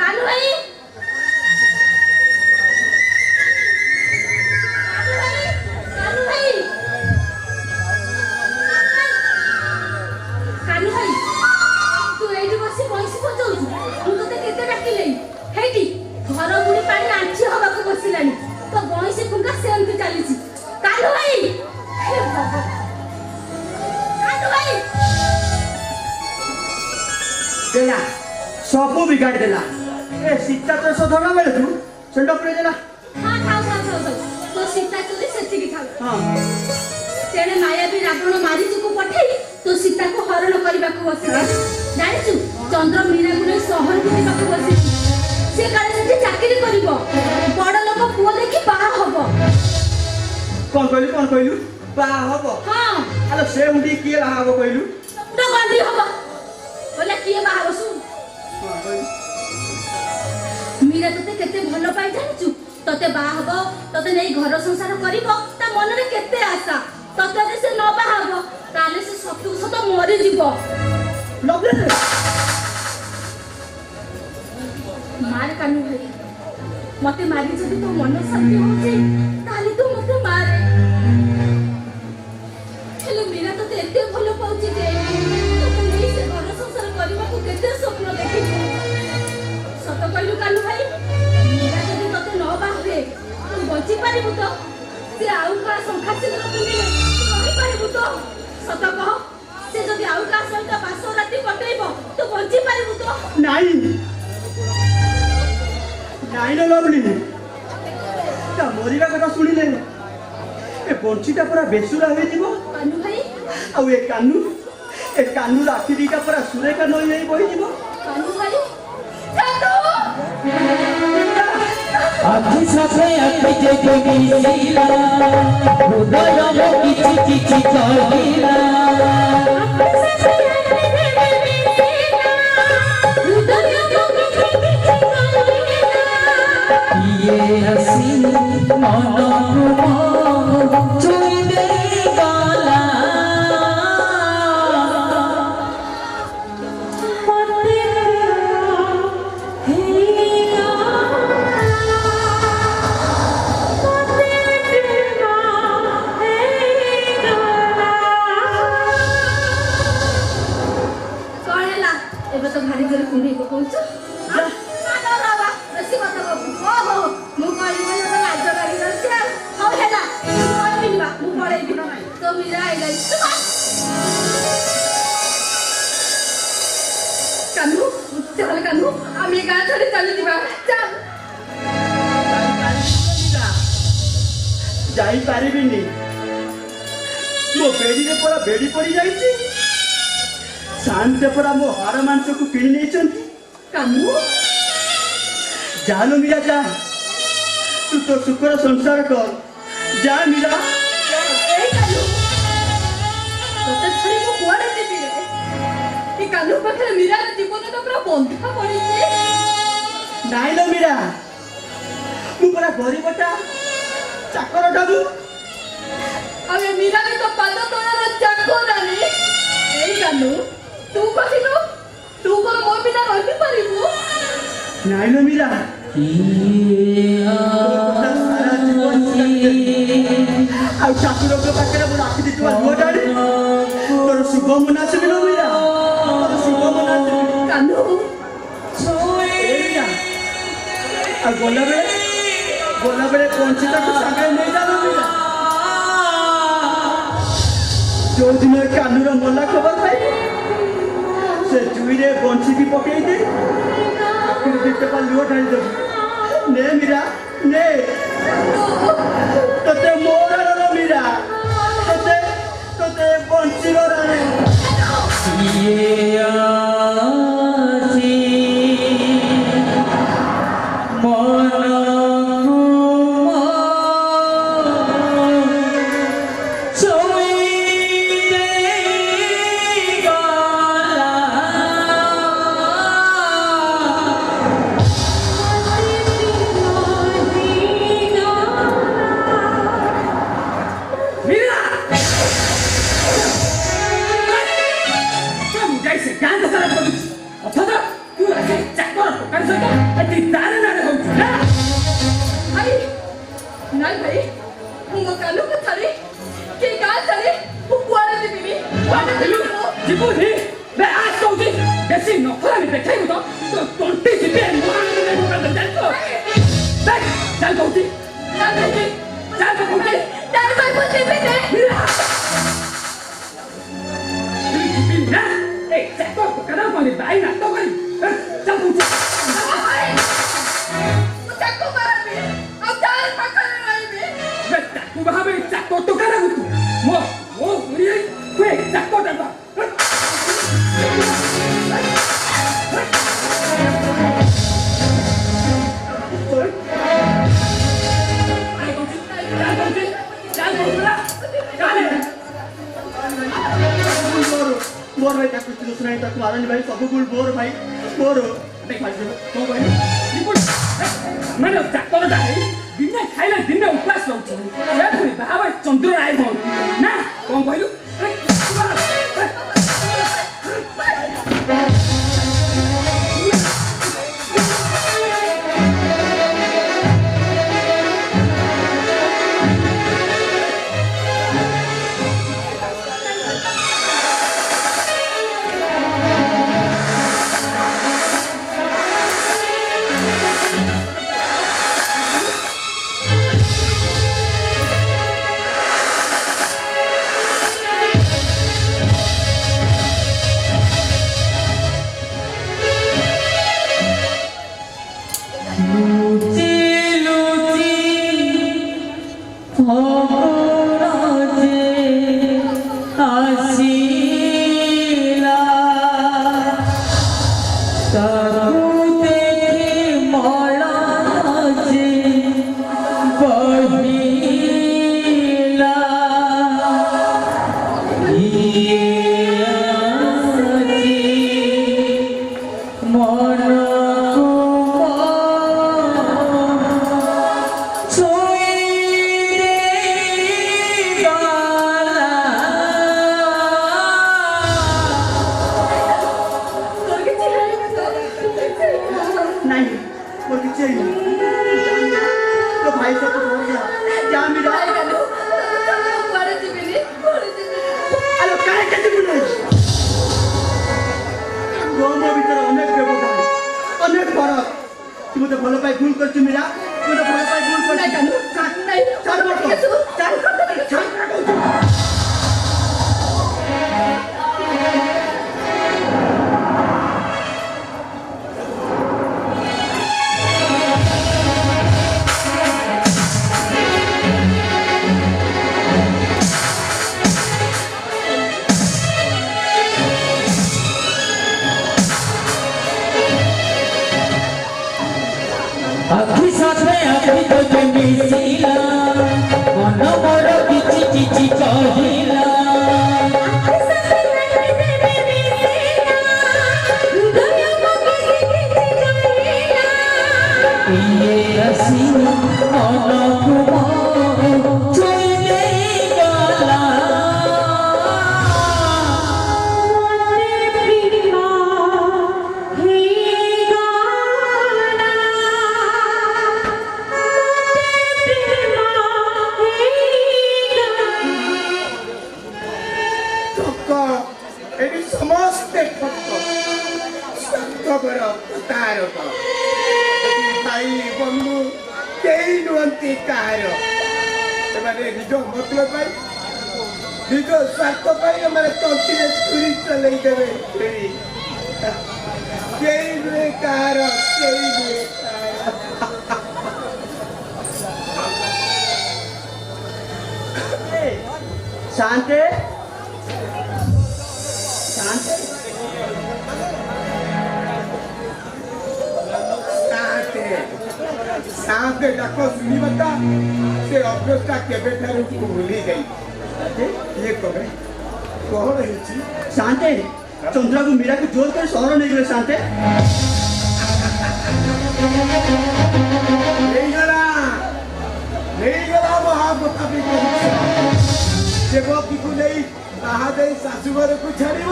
कालू भाई देला सब बिगाड़ देला ए सीता तो सधना बेले तू सेंडा पड़े देला हां खाओ तो सीता चोरी सेठी की खाओ हां तेरे माया भी रावण मारीचु को पठाई तो सीता को हरण करबा को बसी जानिचु चंद्र मीरा गुने शहर को दिबा को बसी से काले से चाकरी करबो बड़ लोक पुओ देखि बाहा हबो कौन कहलु बाहा हबो हां अरे से उडी किए बाहा हबो कहलु तो गंदी हबो बोले किए बाहा बसु हां कहलु मीरा तते केते भलो पाई जानिचु तते बाहा हबो तते नै घर संसार करबो ता मन रे केते आशा तते से न बाहा हबो ताले से सतु सत मरि जीवो लगे मार कानू भाई मते मारी जदी तो मन शांति होचे ताले तू मते मारे हेलो मीरा तते एते भलो पाउची जे तते नै से घर संसार करबा को केते स्वप्न देखि सत कहलु कानू भाई मीरा जदी तते न बाहे तू बची पारिबु तो से आउ का संख्या से पिंदिले रहि पारिबु तो सत कह से जदी आउ का सहित बास राती कटैबो तू बची पारिबु तो नहीं नहीं ना लवली ता मरिबा कथा सुनिले ए बंशीटा पूरा बेसुरा होई जीवो कानू भाई आ ए कानू राती दीटा पूरा सुरेखा नई नई बही जीवो कानू भाई कानू आखि साथे आखि जे मिलिला हृदय मो किछि किछि कहिला आखि साथे आखि जे मिलिला हृदय मो किछि किछि कहिला ये हसी मन को छुई दे गाला जाई पारिबिनी मो बेड़ी रे पूरा बेड़ी पड़ी जाईची शांत पूरा मो हार मांस को किणी नहीं चंती कानू जानो मीरा जा तू तो सुखर संसार कर जा मीरा ए कानू तते छड़ी को कोड़े देबी रे ए कानू पखरे मीरा जीवन तो पूरा बंधा पड़ी नाई लो मीरा मु पूरा गरीबटा चाकर डाबू अबे मीरा ने तो पादा तोरा चाको डाली ए कानू तू कहिलो तू को मो बिना रहि परिबू नाई लो मीरा सारा जीवन आ चाकर के पाखरे मु राखी दी तू लुआ डाली तोर शुभ मना से लो मीरा तोर शुभ मना से कानू मीरा आ गोला बेले पंचिता को सागे नहीं जानो मीरा जो दिन कानूर मल्ला खबर पाई से जुई रे बंशी भी पकई दे आखिर देखते पा लुआ ढाई दे ने मीरा ने तते मोरा रो मीरा तते बंशी रो रे ये आसी ସହିତ ଏଠି ତାର ନାରେ ହଉଛି ନା ଭାଇ ନାଇଁ ଭାଇ ମୋ କାନକୁ ଛାଡି କେ ଗାଁ ଛାଡି ମୁଁ କୁଆଡେ ଯିବିନି ଯିବୁ ହି ବେ ଆସ କହୁଛି ବେଶୀ ନଖରାମି ଦେଖେଇବୁ ତ ତୋ ତଣ୍ଟି ଯିବେ ଚାଲ କହୁଛି मोर भाई ताकू चिलो सुनाई ताकू आरन भाई सब गुल बोर भाई बोर देख भाई तो भाई ମାନେ ଚାକରଟା ଦିନେ ଖାଇଲେ ଦିନେ ଉପାସ ରହୁଛି ଏ ପୁଣି ବାହା ଚନ୍ଦ୍ର ରାୟ ଭଉଣୀ ନା କଣ କହିଲୁ भल पाई भूल कर मेरा भल पाई भूल कर अखी साथे अखी तो मिसिला मन मोर किछि किछि कहिला ये हसी मन को छुई दे गला स्वार्थ मैंने तंती छुरी चल शांते शांते शांते डाक सुनी बता से अभ्यासटा केबे ठारू भूली गई ये कहे कौन है शांते चंद्रा को मीरा को जोर कर सहर नहीं गए शांते नहीं गला महाप्रतापी देवकी को नहीं ताहा दे शाशुघर को छाड़ब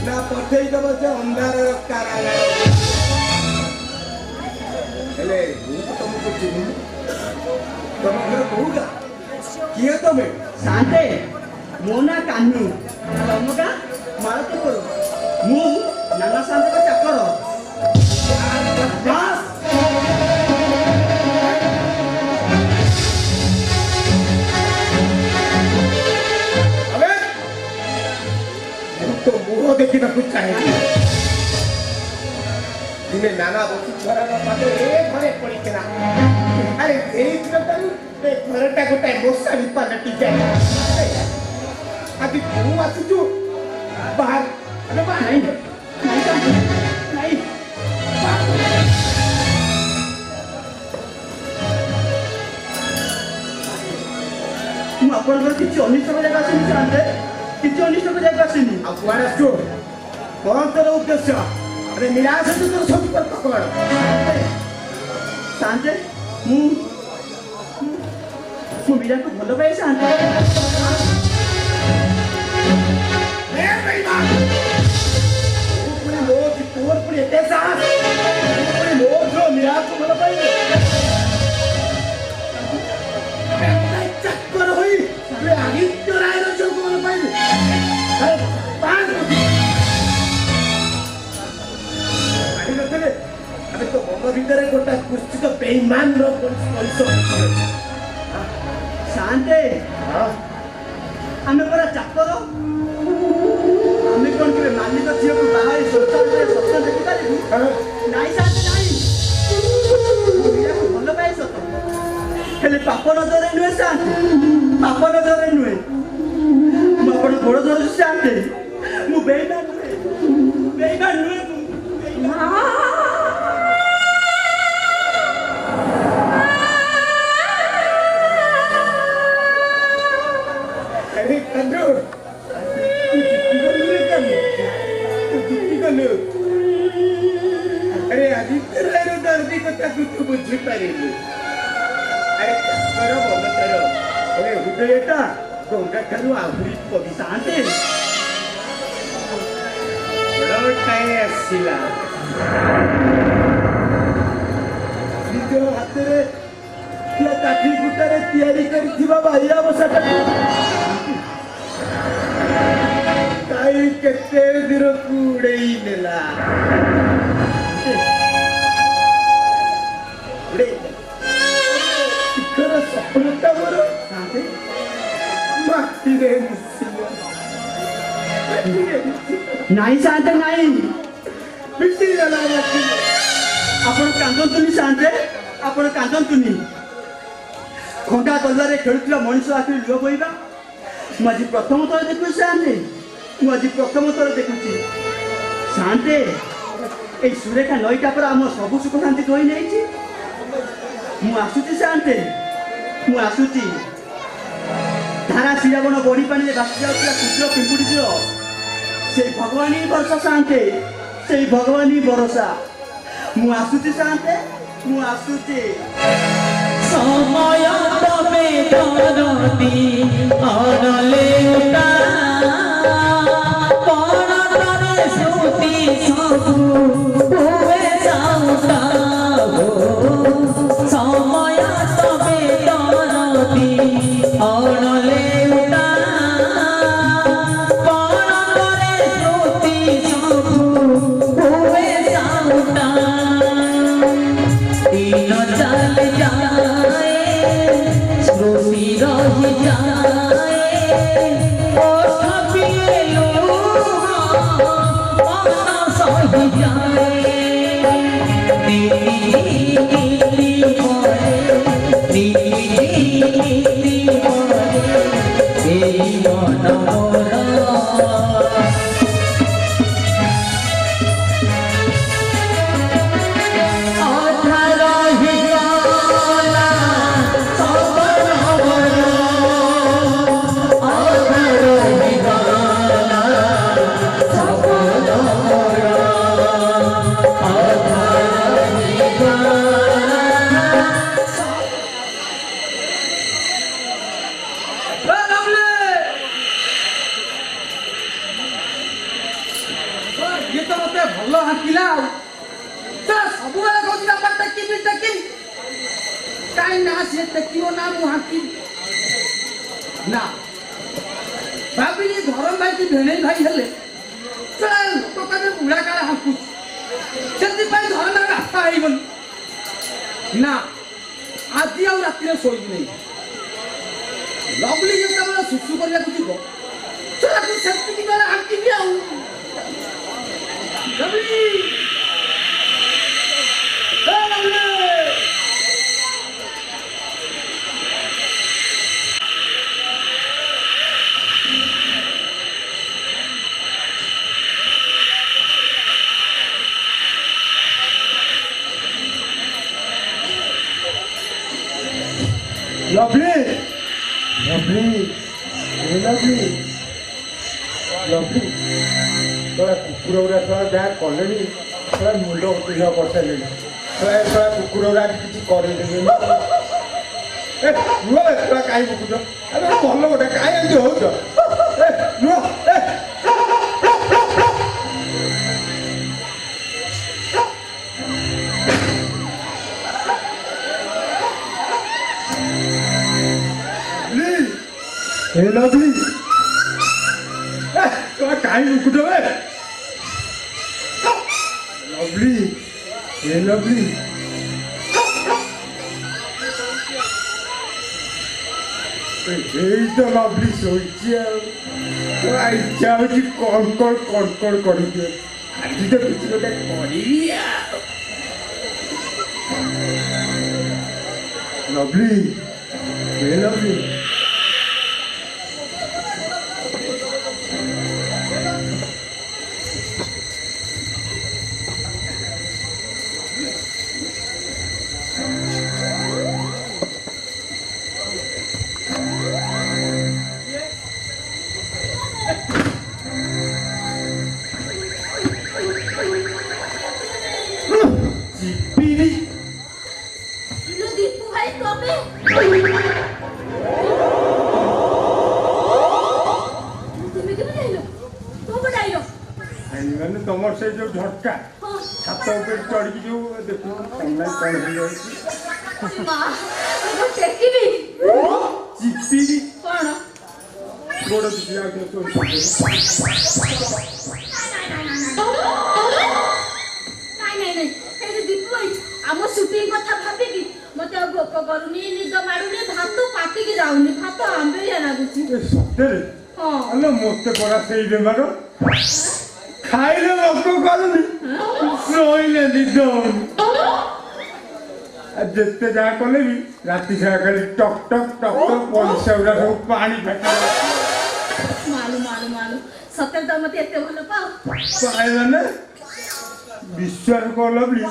ना पठे देव से अंधार कारागार ମୁଁ ତମକୁ ଚିହ୍ନିନି ତମ ଘର କୋଉଟା କିଏ ତମେ शांते मो ना कान्हू तमका मालतीपुर मु नाना शांते का चाकर बस अबे तो मुह देखिବାକୁ ଚାହେଁ दिने नाना बसी घर पाते घरे पड़ीना अरे घरटा गोटे मशारी पालटी जाए आदि तू आसुचु बाहर अरे बाहर नहीं नहीं शांते नहीं ମୁଁ ଆପଣଙ୍କର କିଛି ଅନିଷ୍ଟ କରିବାକୁ ଆସିନି शांते କିଛି ଅନିଷ୍ଟ କରିବାକୁ ଆସିନି ଆଉ କୁଆଡ଼େ ଆସୁଛୁ କଣ ତୋର ଉଦ୍ଦେଶ୍ୟ अरे निराश है तो संपर्क कौन शांते ମୁଁ मीरा को ଭଲ ପାଏ शांते ए बेईमान तू पूरी लोग तोर पूरी एते साहस तू पूरी लोग जो निराश को भलो पाई मैं चक्कर होई तू आदित्य राय रो जो को भलो पाई अरे पांच अरे नतले अबे तो मन भीतर गोटा कुछ तो बेईमान रो परिचय शांते हां ଆମେ ପରା ଚାକର ଆମେ କଣ କେବେ ମାଲିକ ଝିଅକୁ ବାହା ହେଇ ଶୌଚାଳୟରେ ସ୍ୱପ୍ନ ଦେଖିପାରିବୁ ନାଇଁ ଶାନ୍ତି ନାଇଁ ମୁଁ मीराକୁ ଭଲ ପାଏ ସତ ହେଲେ ପାପ ନଜରରେ ନୁହେଁ ଶାନ୍ତି ପାପ ନଜରରେ ନୁହେଁ ମୁଁ ଆପଣ ଗୋଡ଼ ଧରୁଛି ଶାନ୍ତି ମୁଁ ବେଇମାନ ନୁହେଁ अरे कंदू अरे आदित्य राय रो दर्दी को ताकू तू बुझी पारेली अरे करो बोल करो अरे हृदयटा गंगा ठारू आहुरी पवित्र शांति बड़ टाइम आसिला निज हाथ में काठी गुटारे तैयारी करथिबा बाहिया बसाटा काई केते दिर कुड़ेई नेला उड़े इकर सफलता मोर शांति माटी रे मिसिला ନାଇଁ ଶାନ୍ତେ ନାଇଁ मिट्टी जला माटी ଆପଣ କାନ୍ଦନ୍ତୁନି ଶାନ୍ତେ ଆପଣ କାନ୍ଦନ୍ତୁନି ଖଣ୍ଡା ତଲରେ ଖେଳୁଥିବା ମଣିଷ ଆଖିରେ ଲୁହ ବୋହିବା ମୁଁ ଆଜି ପ୍ରଥମ ଥର ଦେଖୁଛି ଶାନ୍ତେ ମୁଁ ଆଜି ପ୍ରଥମ ଥର ଦେଖୁଛି ଶାନ୍ତେ ଏଇ ସୁରେଖା ନଈଟା ପରା ଆମ ସବୁ ସୁଖ ଶାନ୍ତି ଧୋଇ ନେଇଛି ମୁଁ ଆସୁଛି ଶାନ୍ତେ ମୁଁ ଆସୁଛି ଧାରା ଶ୍ରୀରାବଣ ବଢି ପାଣିରେ ଭାସି ଯାଉଥିବା କ୍ଷୁଦ୍ର ପିମ୍ପୁଡ଼ିଟିର ସେଇ ଭଗବାନ ହିଁ ଭରସା ଶାନ୍ତେ ସେଇ ଭଗବାନ ହିଁ ଭରସା ମୁଁ ଆସୁଛି ଶାନ୍ତେ ମୁଁ ଆସୁଛି ସମୟ ତମେ କରନ୍ତି ଅରଲେ ଉଟା ପରତରେ ସ୍ମୃତି ସବୁ ହୁଏ ସାଉଟା ସମୟ ତମେ କରନ୍ତି ଅରଲେ ଉଟା ପରତରେ ସ୍ମୃତି ସବୁ ହୁଏ ସାଉଟା दिन चल जाए स्मृति रह जाए ओठ पिए मन सही जाए मन मोर Oh से टेकियो ना मुहाकी ना भाभी धरम भाई की भेणे भाई हेले चला तो कने बुढ़ा काला हमकु जल्दी भाई धरम में रास्ता आई बन ना आज आउ राति रे सोई नहीं लवली जे तबला सुसु करिया कुछ को चला तू सेफ्टी की वाला हमकी भी आऊ lovely Lovely, lovely, lovely, lovely. तोरा कुकुर उड़ा तोरा जा कलेनी तोरा मुंड उठिया बसेलेनी तोरा कुकुर उड़ा किछि करेलेनी ए नुआ तोरा काई बुकुछ अरे भलो गोटे काई एंती होउछ ए नुआ ए Hey, lovely. Kau kain buku tu, lovely. Hey, lovely. Hey, itu lovely soalnya. Wah, jauh di kor kori dia. Ada tu kecil ada Korea. Lovely. Hey, lovely. तमर से जो झटका छात ऊपर चढ़ की जो देखो कन्ना कौन हो जाए मां वो टेकीबी चिपीबी कोन गोड़ दिया के तो नहीं ए दीपू भाई हम शूटिंग कथा भाबी की मते भोक करूनी निद मारुनी भात पाटी की जाउनी भात आंबेलिया लागुची सତରେ हां अलो मते परा सेई बेमार खाइले भोक करूनी सोइले निद जेते जा कले भी राति सारा खाली टक टक टक टक पैसा उड़ा सब पानी फेंका मालू सत्य तो मते एते भलो पाओ पाए माने विश्वास को लवली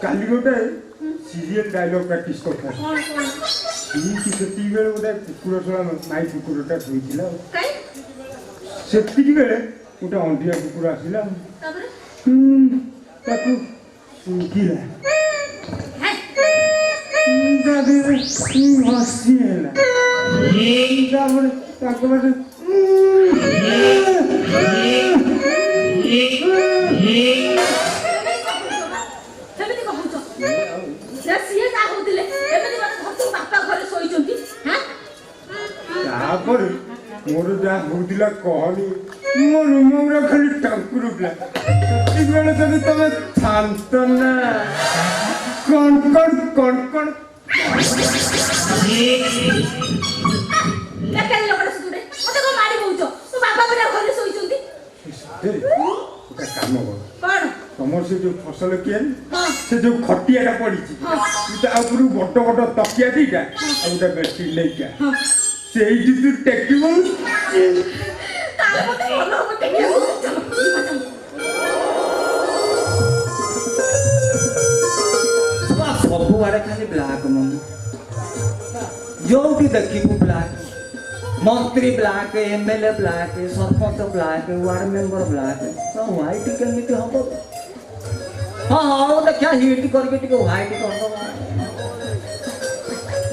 काली गोटे सीरियल डायलॉग प्रैक्टिस करता ई की सेती बेले गोटे कुकुर छला माई कुकुरटा होइथिला काई सेती बेले गोटे अंडिया कुकुर आसिला तबरे ताकू सुकिला दादी हसीला तापर ताको बाटे केमिति कहउछ ना सिए जा होतिले एमिति माने भक्ति बापा घरे सोइचंती हां तापर मोर जा होतिला कहनी मोर मुरा खाली टांकुर उठला ई बेले तबे तबे शांत ना कौन लेकिन लोकड़ा सुदे मते को मारी बोउछ तू बापा बडा घरे सोइचंती का काम हो कोन तमर से जो फसल किए हां से जो खटियाटा पड़ी छी ता ऊपर बड़ तकिया दीटा आ उटा बेटी लेके हां सेई जी तू टेकिबो तार मते भलो मते के सब आड़े खाली ब्लैक मन जो भी देखिबू ब्लैक मंत्री black MLA black sarpanch black ward member black सब व्हाइट केमिति हबो हां देखा हिट करके टिके व्हाइट कर दो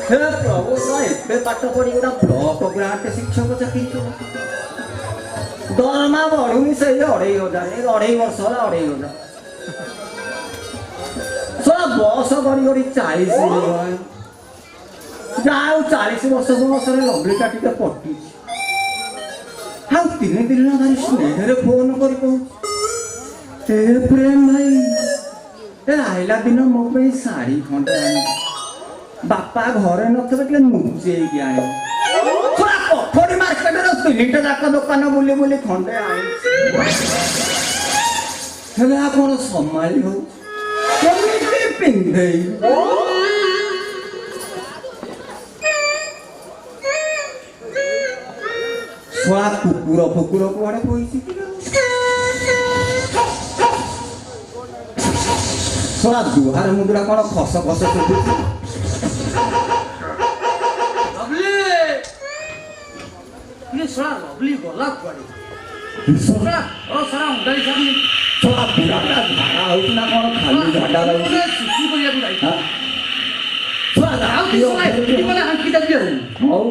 हे प्रभु ना एते पाठ पढ़ी गोटा ब्लॉक ग्रांट शिक्षक चाकरी दरमा बढ़ुनी से 2,500 वर्ष होला 2,500 सोला बस गरी 40 गयो ଯାଉ 40 ବର୍ଷ ବୟସରେ ଲଭଲିଟା ଟିକେ ପଟିଛି ଆଉ 3 ଦିନ ଧରି ସ୍ନେହରେ ଫୋନ କରି କହୁଛି ଏ ପ୍ରେମ ଭାଇ ଏ ଆଇଲା ଦିନ ମୋ ପାଇଁ ଶାଢ଼ୀ ଖଣ୍ଡେ ଆଣି ବାପା ଘରେ ନଥିବେ ଟିକେ ନୁଚେଇକି ଆଣିବ କଠୋରୀ ମାର୍କେଟର 3ଟା ଯାକ ଦୋକାନ ବୁଲି ବୁଲି ଖଣ୍ଡେ ଆଣିଛି ହେଲେ ଆପଣ ସମ୍ଭାଳି ହଉଛି କେମିତି ପିନ୍ଧେଇ ଛୁଆ କୁକୁର ଫୁକୁର କୁଆଡେ ପଇଛି ଛୁଆ ଦୁହାର ମୁଣ୍ଡରା କଣ ଖସ ଖସ ଶୁଭୁଛି ଲଭଲି ଗଲା କୁଆଡେ ଛୁଆ ବୁଢାଟା ଝାଡା ହଉଛି ନା କଣ ଖାଲି ଝାଡା ରହୁଛି ସୁଶି କରିବାକୁ ଯାଇଥିଲା ହଉ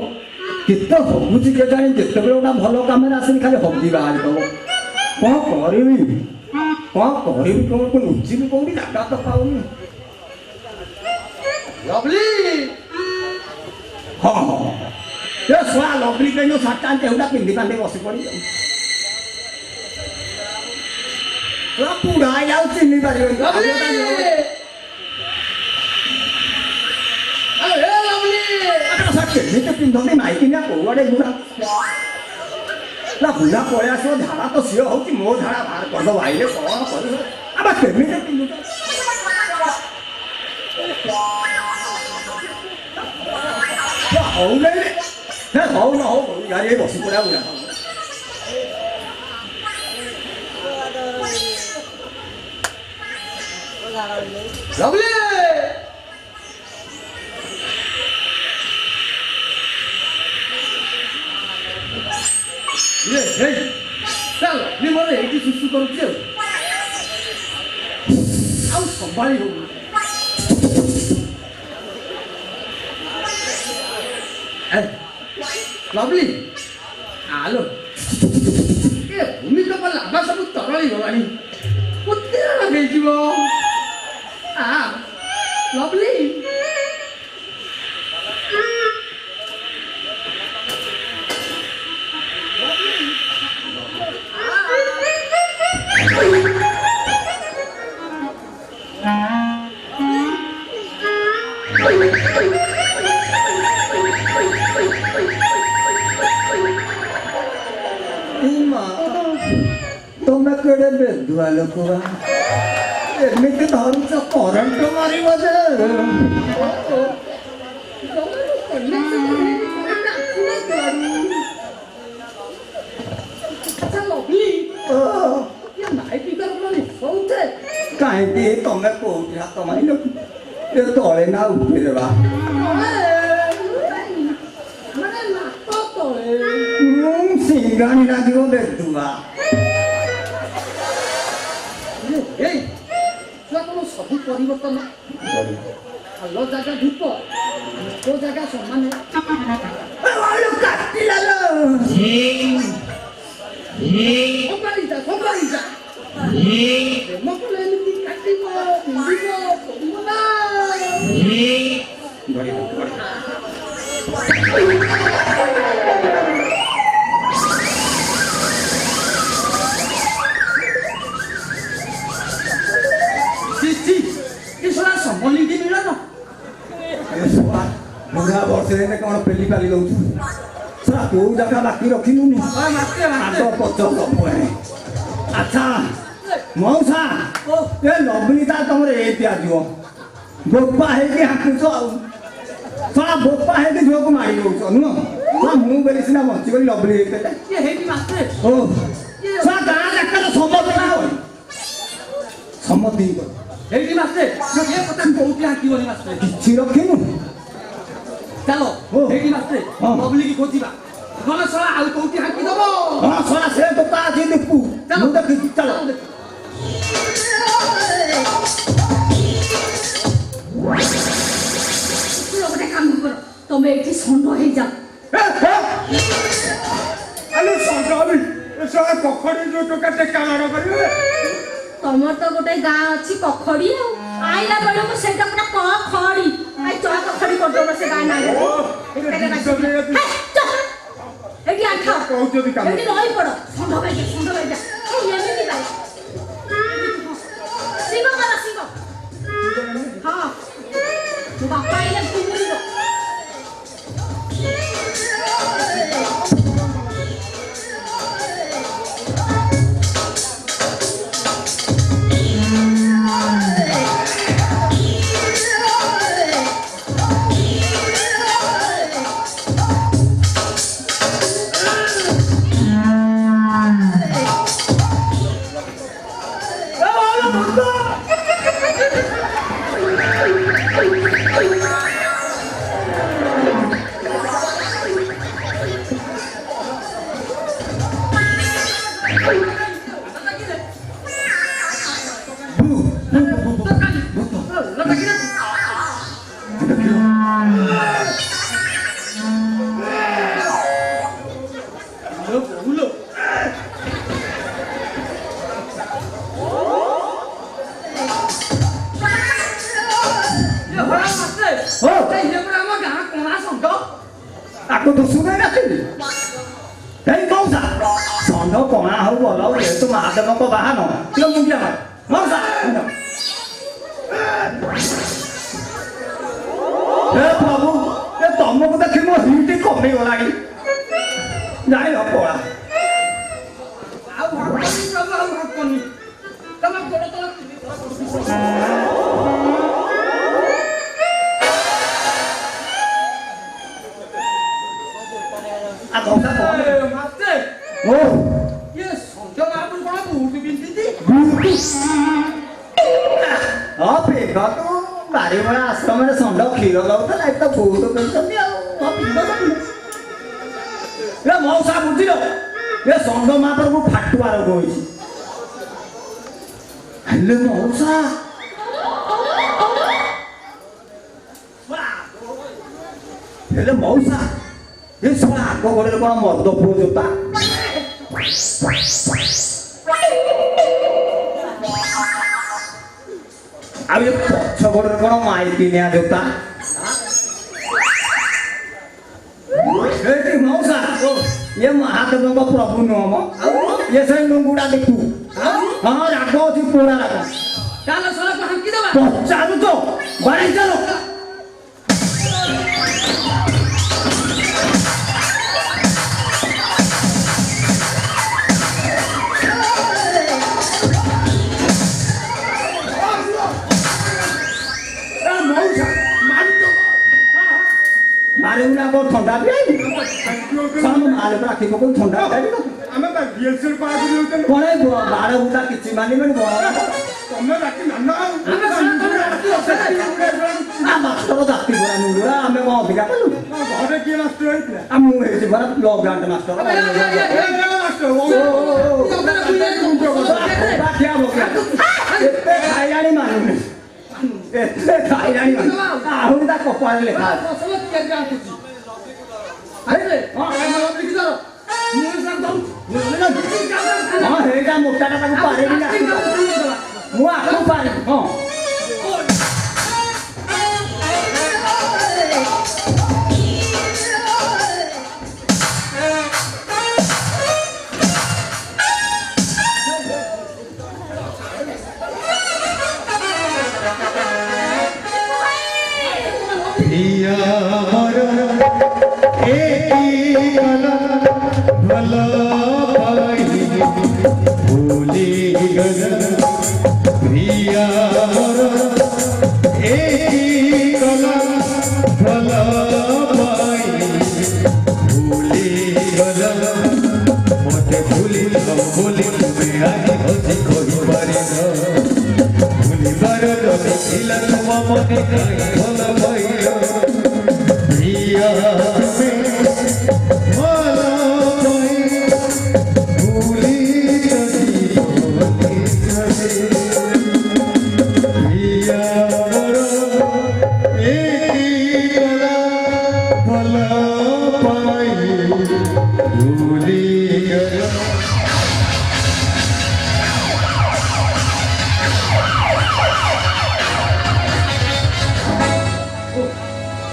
କେତେ ହଗୁଛି କେଜାଣି ଯେତେବେଳେ ଗୋଟେ ଭଲ କାମରେ ଆସିନି ଖାଲି ହଗି ବାହାରି ଦବ କଣ କରିବି କୋଉଠି ଲୁଚିବି କୋଉଠି ଜାଗା ତ ପାଉନି ଲଭଲି ହଁ ଏ ଛୁଆ ଲଭଲି ପାଇଁ ଯୋଉ ସାର୍ଟ ଆଣିଛି ଏଗୁଡ଼ା ପିନ୍ଧି ପାନ୍ଧି ବସି ପଡି ଛୁଆ ବୁଢା ଆଉ ଚିହ୍ନି ପାରିବନି କେମିତି ପିନ୍ଧନ୍ତି ମାଇକିନିଆ କୋଉଆଡେ ବୁଢା ନା ବୁଢା ପଳେଇ ଆସିବ ଝାଡ଼ା ତ ସିଏ ହଉଛି ମୋ ଝାଡ଼ା ବାହାର କରିଦବ ଆଇଲେ କଣ କରିବ ଆମେ କେମିତି ପିନ୍ଧୁଛ ହଉ ନାଇଁ ହଉ ନ ହଉ ଗାଡ଼ି ବସି ପଡିଆ ବୁଢା ଲଭଲି ଲଭଲି ମୋର ଏଇଠି ସୁସୁ କରୁଛି ଆଉ ସମ୍ଭାଳି ହଉନି ଲଭଲି ଆଲୋ ଏ ଭୂମିକମ୍ପ ଲାଭା ସବୁ ତରଳି ଗଲାଣି କେତେ ଲଗେଇଯିବ ଲଭଲି ତମେ କେଡ଼େ ବେଧୁଆ ଲୋକ ଏମିତି ଧରୁଛ କରେଣ୍ଟ ମାରିବ ଯେ କାହିଁକି ତମେ କୋଉଠି ହାତ ମାରିଲ ଏ ତଳେ ନା ଉପରେ ବା ସିଙ୍ଗାଣି ଲାଗିବ ବେଧୁଆ ସବୁ ପରିବର୍ତ୍ତନ ଭଲ ଜାଗା ଧୂପ କୋଉ ଜାଗା ସମାନ ଏମିତି କାଟିବ ସମ୍ବଲିକି ମିଳନ ବୁଢା ବର୍ଷରେ କଣ ପେଲି ପାଲି ଦଉଛୁ ସେଟା କୋଉ ଜାଗା ବାକି ରଖିଲୁନି ଆଗ ପଛ ସବୁ ଆଚ୍ଛା ମଉସା ଏ ଲବଣୀଟା ତମର ଏ ଦିଆଯିବ ବୋପା ହେଇକି ହାକୁଛ ଆଉ ଶଳା ବୋପା ହେଇକି ଝିଅକୁ ମାରି ଦଉଛ ନୁହଁ ମୁଁ ବେଲି ସିନା ବଞ୍ଚିଗଲି ଲବଣୀ ହେଇଥିଲେ ଓ ଶଳା ଗାଁ ଯାକର ସମ୍ମତି ହେଇଟି ମାସେ ଏ କଥା କୋଉଠି ହାକିବନି ମାସେ କିଛି ରଖିନୁ ଚାଲ ହେଇଟି ମାସେ ଲବଲିକି ଖୋଜିବା ନହେଲେ ଶଳା ଆଉ କୋଉଠି ହାକି ଦବ ହଁ ଶଳା ସେ ବୋପା ଅଛି ଦେଖୁ ମୁଁ ଦେଖିଛି ଚାଲ ଗୋଟେ କାମ କର ତମେ ଏଇଠି ଷଣ୍ଢ ହେଇଯାଅ ଆରେ ସଂଗ୍ରାମୀ ଏସବୁ ପୋଖରୀ ଯୋଉ ଟୋକା ଟେକା ମାଡ଼ କରିବେ ତମର ତ ଗୋଟେ ଗାଁ ଅଛି କଖଡି ଆଉ ଆଇଲା ବେଳକୁ ସେଇଟା ପୁରା କଖଡି ଆଇ ଚ କଖଡି ଜବରଦସ୍ତି ବାହା ନାହିଁ ଏଠି ଆଠ କହୁଛନ୍ତି କାମ ଏଠି ରହି ପଡ ଷଣ୍ଢ ବାଜା ଏମିତି ବାଇ ସିଂହ କର ସିଂହ ହଁ ବାପା ଆଇଲେ ତୁମୁରିବ aku tuh sungai nanti. Dari mau sa, sono kona hau bolau itu mah ada mau bahan no, dia mungkin apa? Mau sa, Prabhu, tomo kita kimo hindi kok nih orang ini, jadi apa lah? Aku hakoni. Kamu tolong. Aku tak mau. Master. Oh, Yes, jangan aku kalau butuh binti. apa? Kau tuh bari mana asam mana sondok kilo kau tuh lagi tuh butuh kencang dia, apa itu? Ya mau sabun tidak? Ya sondok mah perlu fatuar kau ini. Halo mau sa? Halo mau sa? Ini soal aku boleh kau mau dua puluh juta. Abi boleh kau mau ini juta. Jadi mau sa? Ya mah ada mau Prabhu nama. Ya saya nunggu nanti tu. Rago si pura rago. Kalau soal aku hangki dah. Calo tu, balik calo. मारे उन्हें बहुत ठंडा भी है सामने मारे पर आखिर को ठंडा है ଆମେ ବା ରିହର୍ସଲ ପାସ୍ ହେଉଛନ୍ତି कौन है बारह उड़ा किसी मानी में बोला ତମେ ରାତି ମାନ आ मास्टर को दाती बोला नूरा हमें वहाँ बिका करूँ ଘରେ କିଏ ମାଷ୍ଟର ହେଇଥିଲା हम मुँह है जिबारा लॉक ग्रांड मास्टर क्या हो गया इतने खाईरानी मालूम इतने खाईरानी मालूम आहूं ता कपाल लिखा हाँ है क्या मोटा का तक पारे भी ना वो आखों पारे हाँ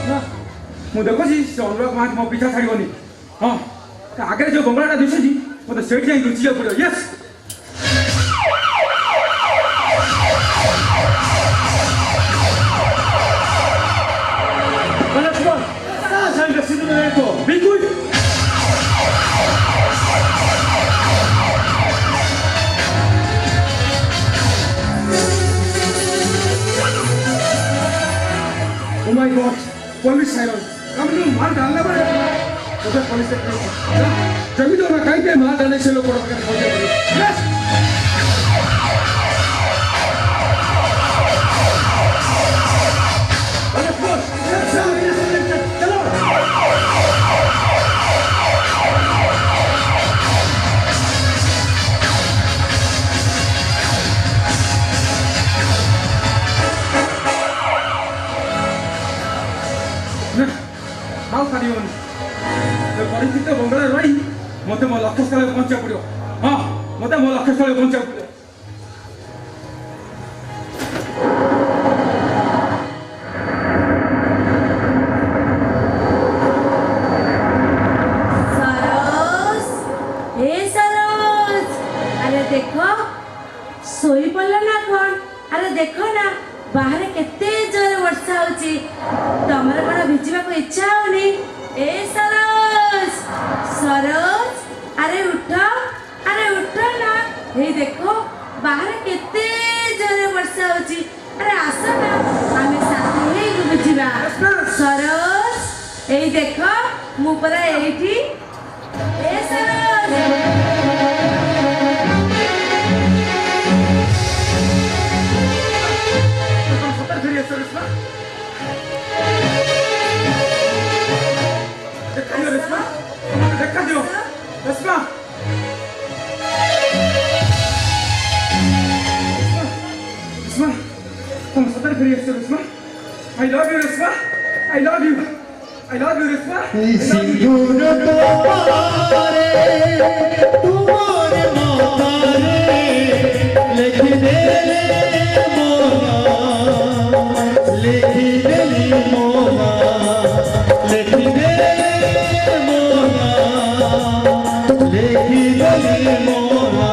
Nah, ମୁଁ ଦେଖୁଛି ସେ ଅନୁରାଗ ମହାନ୍ତି ମୋ ପିଛା ଛାଡ଼ିବନି। ହଁ ତା ଆଗରେ ଯୋଉ ବଙ୍ଗଳାଟା ଦିଶୁଛି ମୋତେ ସେଇଠି ଯାଇ ଲୁଚିବାକୁ ପଡ଼ିବ। ୟେସ୍ बिल्कुल Oh my God, police siren. हम लोग मार डालना पड़ेगा। तो फिर पुलिस से जब भी तो ना कहीं पे मार डालने से लोग को पकड़ के पड़ेगा। Yes. चलो। हाउ करियोन तो परिस्थिति बंगला रही मते मो लक्ष्य स्थल पहुंचा पड़ियो। हां मते मो लक्ष्य स्थल पहुंचा पड़ियो। सरोज ए सरोज अरे देखो सोई पड़ल ना कौन अरे देखो ना बाहर केते जोर वर्षा होची तमर कोन भिजिबा को इच्छा होनी ए सरोज सरोज अरे उठ ना हे देखो बाहर केते जोर वर्षा होची अरे आसो ना हमें साथी हे भिजिबा सरोज ए देखो मु परा एठी ए Saroj I love you, Resma. I love you. I love you, Resma. सिंदूर तुम्हारे मातारे लिख दे मोना लिख दे मोना लिख दे मोना लिख दे मोना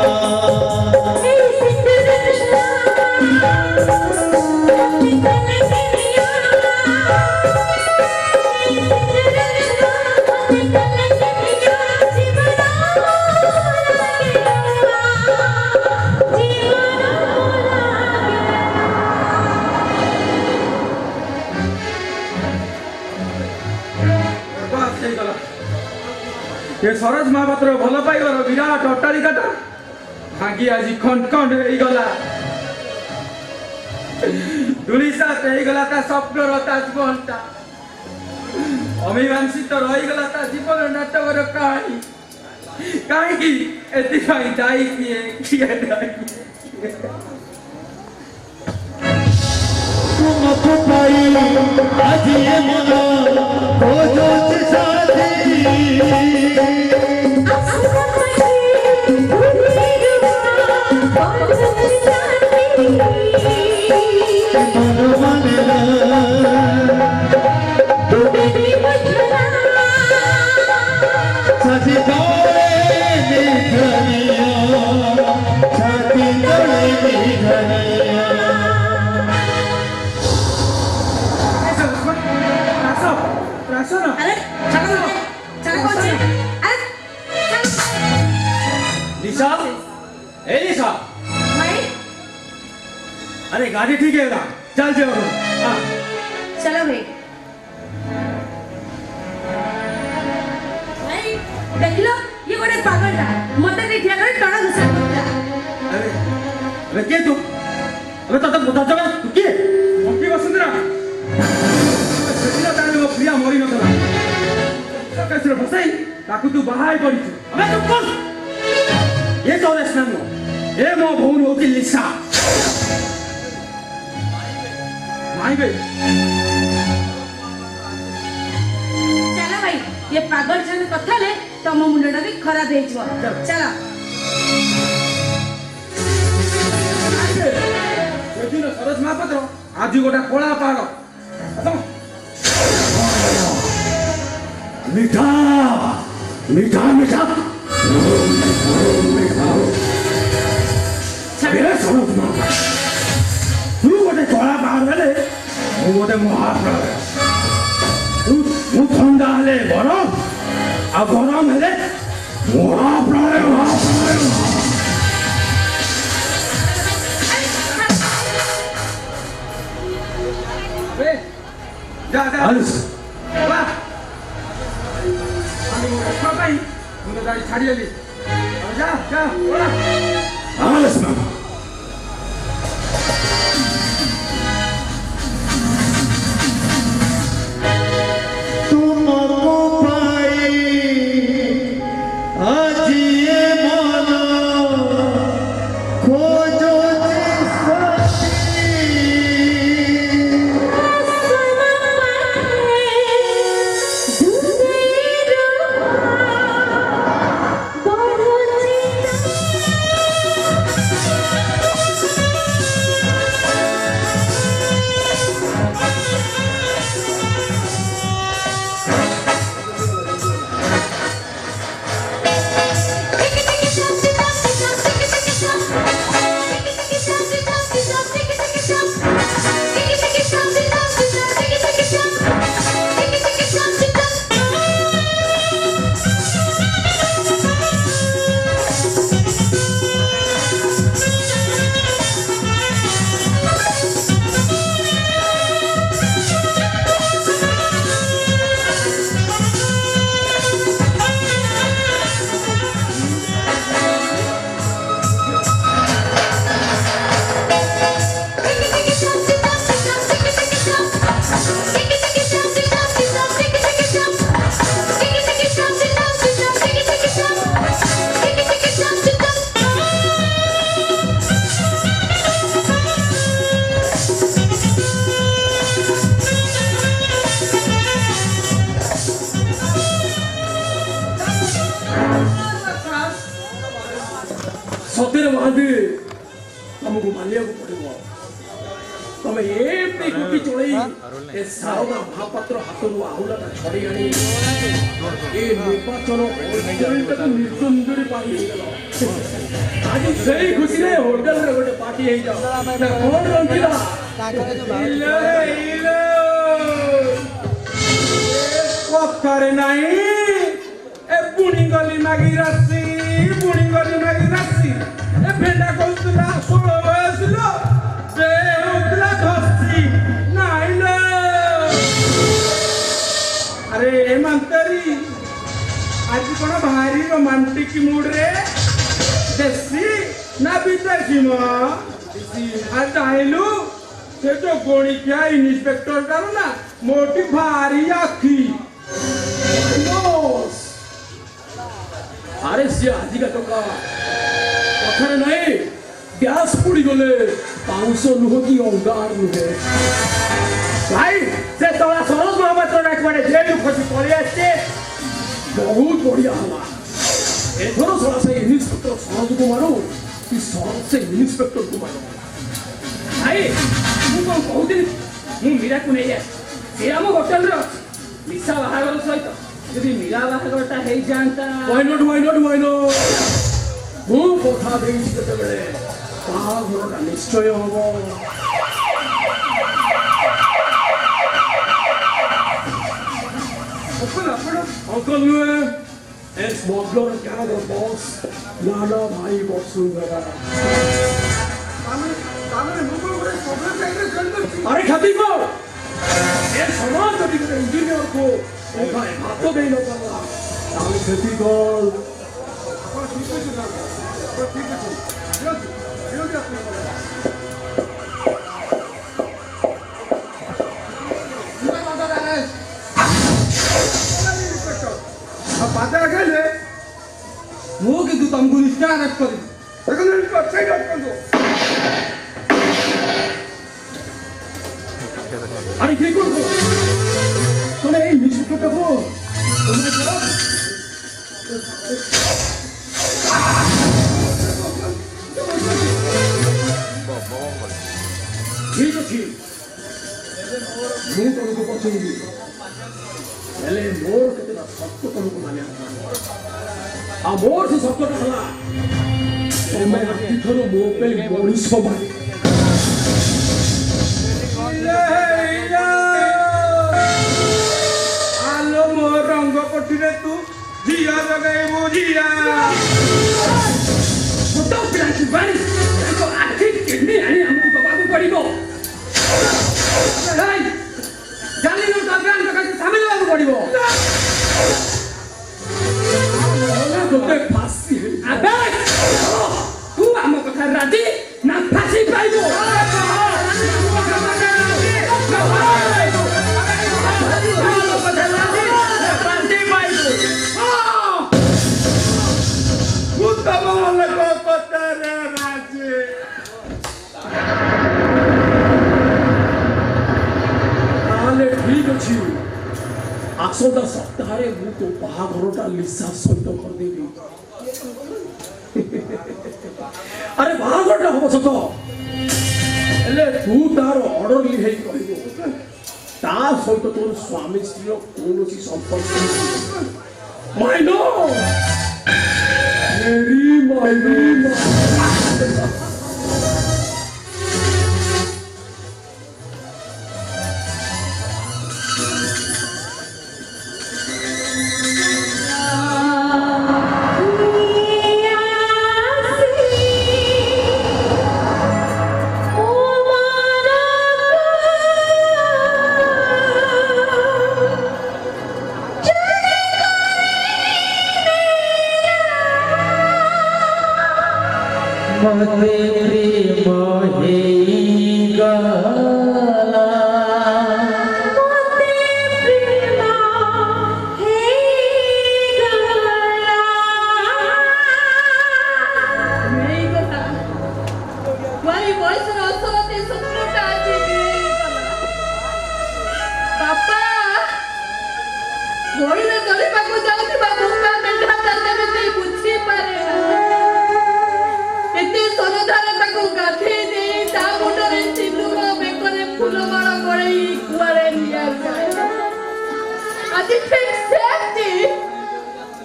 ये सरोज महापात्र भल पाइबार विराट अट्टालिकाटा भागी आज खंड खंड होगला धूलिसात होगला ता स्वप्नर ता जीवनटा अमीमांसित रहीगला ता जीवन नाटकर कहानी कहीं एपाई दायी किए तुमको पाई आज ये मना खोजो साथी अरे गाड़ी ठीक है चल जाओ। चलो भाई देख लो ये गोटे पागलटा मत ठिया कर टणा घुसा अरे के तू अबे तो बुझा जगह तू के मंकी वसुंधरा सेदिन ताने मो प्रिया मरी नतला तो कैसे फसाई ताकू तू बाहाई पड़ी अबे तू कौन ये तो रेस्टन ये मो भौन हो की लिसा चलो भाई ये पागल जन कथा ले तम मुंडा भी खराब हो चलो सरोज महापात्र आज गोटा कला पाग মিঠা মিঠা মিঠা ତୁ ଗୋଟେ କଳା ବାହାର ହେଲେ ମୁଁ ଗୋଟେ ମହାପ୍ରଳୟ ମୁଁ ଥଣ୍ଡା ହେଲେ ଗରମ ଆଉ ଗରମ ହେଲେ ମହାପ୍ରଳୟ ମହାପ୍ରଳୟ ଯା ଯା ଆଲିସ୍ ବା আমি রক্ষা পাই মুখে দাঁড়ি ছাড়িয়ে যা যা ওরা আলিস মামা तुमको पाई आज ये माना खोजो ସତରେ ମହାନ୍ତି ତମକୁ ମାନିବାକୁ ପଡିବ ତମେ ଏମିତି ଗୁଟି ଚଳେଇ ଏ ସାରଦା ମହାପାତ୍ର ହାତରୁ ଆହୁଲାଟା ଛଡେଇ ଆଣି ଏ ନିର୍ବାଚନ ପର୍ଯ୍ୟନ୍ତକୁ ନିର୍ଦ୍ଦନ୍ଦରେ ପାରି ହେଇଗଲ ଆଜି ସେଇ ଖୁସିରେ ହୋଟେଲରେ ଗୋଟେ ପାର୍ଟି ହେଇଯାଅ ନା କଣ ରଙ୍ଗିଲା କଥାରେ ନାହିଁ ଏ ବୁଣି ଗଲି ମାଗି ରାଶି ବୁଣି ଗଲି ମାଗି ରାଶି ଏ ଭେଣ୍ଡା କହୁଥିଲା 16 ବୟସ ଲୋ ସେ ହଉଥିଲା ଧସି ନାଇଲୋ ଆରେ ମନ୍ତରୀ ଆଜି କଣ ଭାରି ରୋମାଣ୍ଟିକ ମୁଡରେ ଦେଶୀ ନା ବିଦେଶୀ ମ আর চাইলু সে তো গণিকা ইন্সপেক্টর কারো না মোটি ভারি আখি আরে সে আজিকা টকা কথারে নাই গ্যাস পুড়ি গলে পাউশ লুহ কি অঙ্গার লুহে ভাই সে তোরা সরোজ মহাপাত্র একবারে জেলু খসি পড়ে আসছে বহুত বড়িয়া হলা এথর সরা সেই ইন্সপেক্টর সরোজ কুমারু কি সরোজ সেই ইন্সপেক্টর কুমারু ভাই ମୁଁ କ'ଣ କହୁଥିଲି ମୁଁ ମୀରାକୁ ନେଇ ଆସି ସେ ଆମ ହୋଟେଲରେ ଅଛି ମିଶା ବାହାଘର ସହିତ ଯଦି ମୀରା ବାହାଘରଟା ହେଇଯାଆନ୍ତା ମୁଁ କଥା ଦେଇଛି ଯେତେବେଳେ ବାହାଘରଟା ନିଶ୍ଚୟ ହବ ଅଙ୍କଲ ନୁହେଁ ଏ ସ୍ମଗ୍ଲର ଗ୍ୟାଙ୍ଗର ବସ୍ ନାନା ଭାଇ ବସୁନ୍ଧରା अरे खाती को ये समाज जब इधर इंजीनियर को उठाए हाथों दे लो करना ताले खेती को अब बातें क्या ले वो कि तू तुमको निष्ठा रख कर लेकिन इसको अच्छा ही रख कर दो আরে কি করবো তোরা এই নিষ্ঠুরটা হো তোমরা যাও ঠিক আছে ମୁଁ ତମକୁ ପଛେଇବି ହେଲେ ମୋର କେତେଟା ସତ୍ୟ ତମକୁ ମାନିବାକୁ ପଡ଼ିବ। ଆଉ ମୋର ସେ ସତ୍ୟଟା ହେଲା ତମେ ଆଜିଠାରୁ ମୋ ପାଇଁ ମଣିଷ ମାନେ ଆଲୋ ମୋ ରଙ୍ଗ କୋଠିରେ ତୁ ଝିଅ ଜଗାଇବୁ ଝିଅ ତାଙ୍କ ଆଖି କିଡନୀ ଆଣି ଆମକୁ ଦବାକୁ ପଡ଼ିବ। ଜାଣିଲୁ ସାମିଲ ହେବାକୁ ପଡ଼ିବ। ତୋତେ ଫାଶୀ ତୁ ଆମ କଥା ରାଜି ନା ଫାଶୀ ପାଇବୁ? ତାହେଲେ ଠିକ ଅଛି, ଆସନ୍ତା ସପ୍ତାହରେ ମୁଁ ତୋ ବାହାଘରଟା ଲିସା ସହିତ କରିଦେବି। ଆରେ ବାହାଘରଟା ହବ ସତ, ହେଲେ ତୁ ତାର ଅର୍ଡରଲି ହେଇ କହିବୁ ତା ସହିତ ତୋର ସ୍ୱାମୀ ସ୍ତ୍ରୀର କୌଣସି ସମ୍ପର୍କ ମାଇନ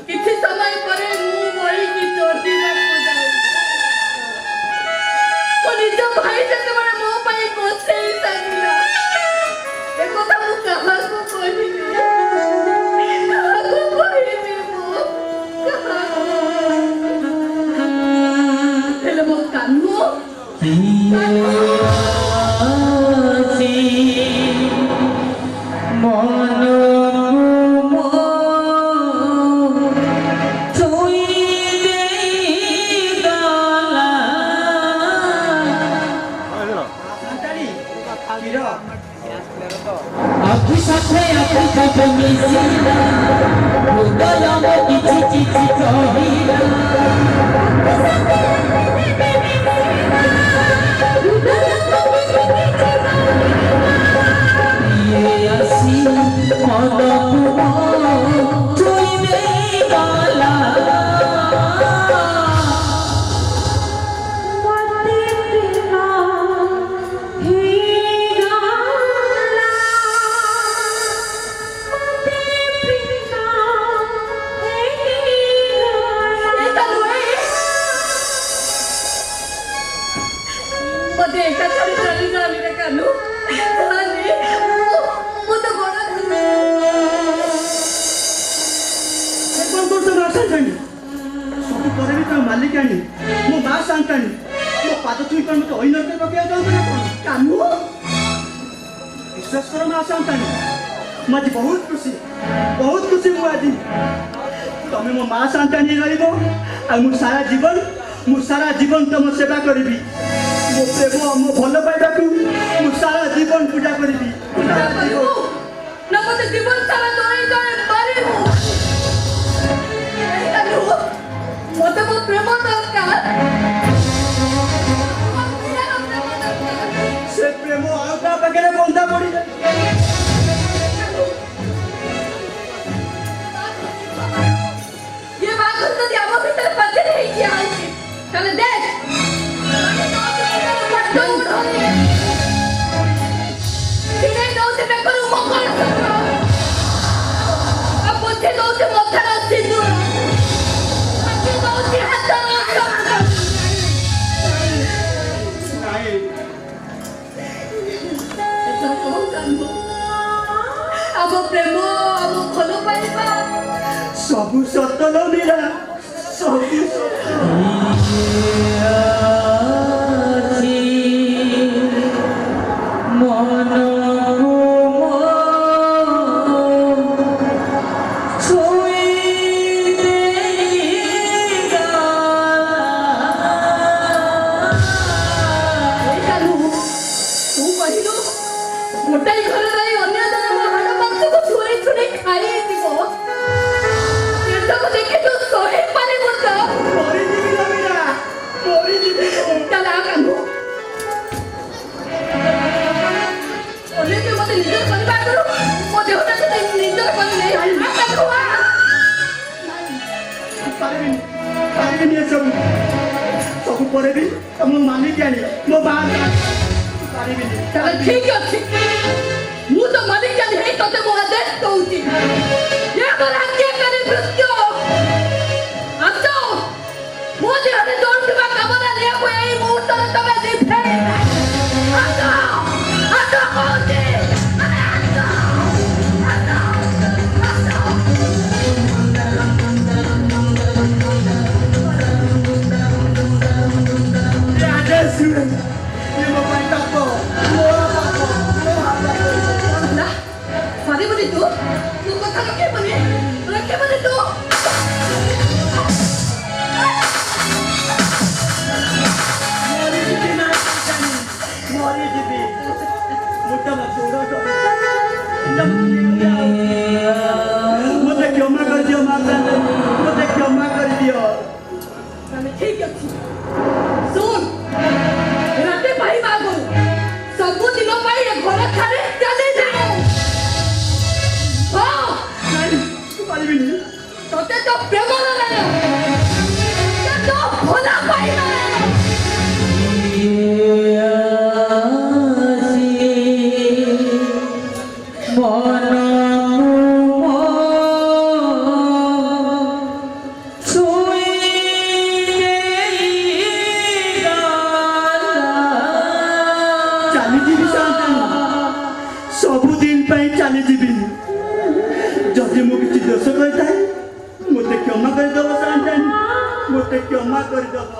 କିଛି ସମୟ ପରେ ମୁଁ ବଳିକି ଚଢିବାକୁ ଯାଉଛି। ମୋ ନିଜ ଭାଇ ଯେତେବେଳେ ମୋ ପାଇଁ ବସେଇ ସାରିଲା, ଏ କଥା ମୁଁ କାହାକୁ କହିବି? କାହାକୁ କହିବି ମୁଁ? ହେଲେ ମୋ କାନୁ ମାଲିକାଣୀ ମୋ ମା ସାନ୍ତାଣୀ ମୋ ପାଦ ଛୁଇଁ କ'ଣ ମୋତେ ଐନର୍କ ପକେଇବାକୁ ଚାହୁଁଛ ନା କ'ଣ? କାନୁ ବିଶ୍ୱାସ କର ମା ସାନ୍ତାଣୀ, ମୁଁ ଆଜି ବହୁତ ଖୁସି ମୁଁ ଆଜି। ତମେ ମୋ ମା ସାନ୍ତାଣୀ ରହିବ ଆଉ ମୁଁ ସାରା ଜୀବନ ତମ ସେବା କରିବି। ମୋ ପ୍ରେମ ମୋ ଭଲ ପାଇବାକୁ ମୁଁ ସାରା ଜୀବନ ପୂଜା କରିବି। ମୋତେ ମୋ ପ୍ରେମ ଦରକାର। ସେ ପ୍ରେମ ଆଉ କାହା ପାଖରେ ବନ୍ଧା ପଡ଼ିଯାଏ। ये बात ଯଦି ଆମ ଭିତରେ ପାଚେରୀ ହେଇକି ଆଉଛି, ତାହେଲେ ଦେଖ ସିନେ କାନ୍ଦ ଆମ ପ୍ରେମ ଆମ ଭଲ ପାଇବା ସବୁ ସତ ଲୋ ମୀରା ସବୁ ସତ ଗୋଟାଇ ଘରେ ରହି ଅନ୍ୟ ଜଣଙ୍କ ହାଡ଼ ମାଂସକୁ ଛୁଇଁ ଛୁଇଁ ଖାଇଯିବ ଏସବୁ ଦେଖି ତୁ ସହି ପାରିବୁ ତ ମରିଯିବି ଲୋ ମୀରା ମରିଯିବି ଚାଲ କାନ୍ଧୁ ଅନ୍ୟ କେউ ମତେ ନିଜର କରିବା ଆଗରୁ ମୋ ଦେହଟା ତତେ ନିଜର କରିଲେ ପାରିବିନି ଏସବୁ ସବୁ ପରେ ବି ତମ ମାଲିକ ଆଣି ମୋ ବାହା ପାରିବିନି ତାହେଲେ ଠିକ ଅଛି ମୁଁ ତ ମାଲିକ ଜାଣି ହେଇ ତତେ ମୋ ଆଦେଶ ଦଉଛି ଏକ ରାଜ୍ୟକାରୀ ଭୃତ୍ୟ ଆସ ମୋ ଦେହରେ ଦୌଡ଼ୁଥିବା କାମନା ନିଆକୁ ଏଇ ମୁହୂର୍ତ୍ତରେ ତମେ ନିଭେଇ ଆସ ଆସ କହୁଛି ପାରିବୁନି ତୁ ତୁ କଥା ରଖିବୁନି ତୁ ମରିଯିବି ମୋତେ କ୍ଷମା କରିଦିଅ ମାତା ମୋତେ କ୍ଷମା କରିଦିଅ ତାହେଲେ ଠିକ ଅଛି ଶୁଣ ରାତି ପାଇବା ଆଗରୁ ସବୁଦିନ ପାଇଁ ଏ ଘର ଛାଡ଼ି ଚାଲିଯାଅ ପାରିବିନି ତତେ ତ ପ୍ରେମ ଲାଗେ ତ ଭଲ ପାଇବା ଚାଲିଯିବି ସାନ୍ତାଣୀ ସବୁଦିନ ପାଇଁ ଚାଲିଯିବି ଯଦି ମୁଁ କିଛି ଦୋଷ କରିଥାଏ ମୋତେ କ୍ଷମା କରିଦେବ ସାନ୍ତାଣୀ ମୋତେ କ୍ଷମା କରିଦେବ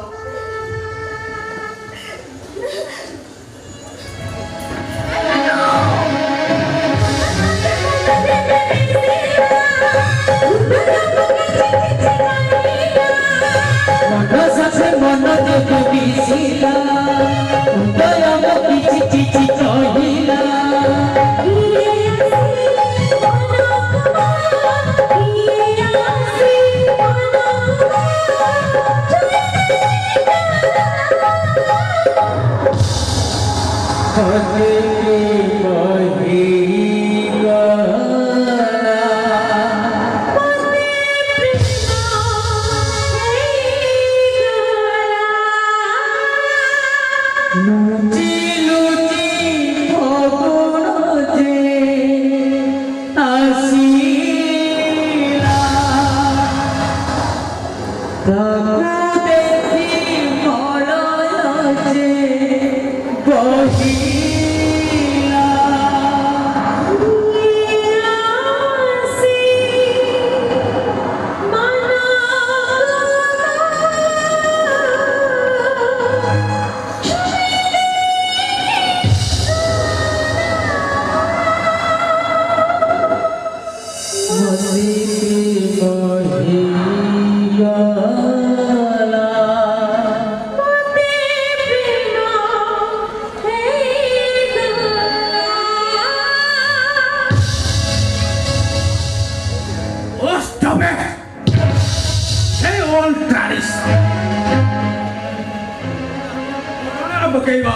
ପକେଇବା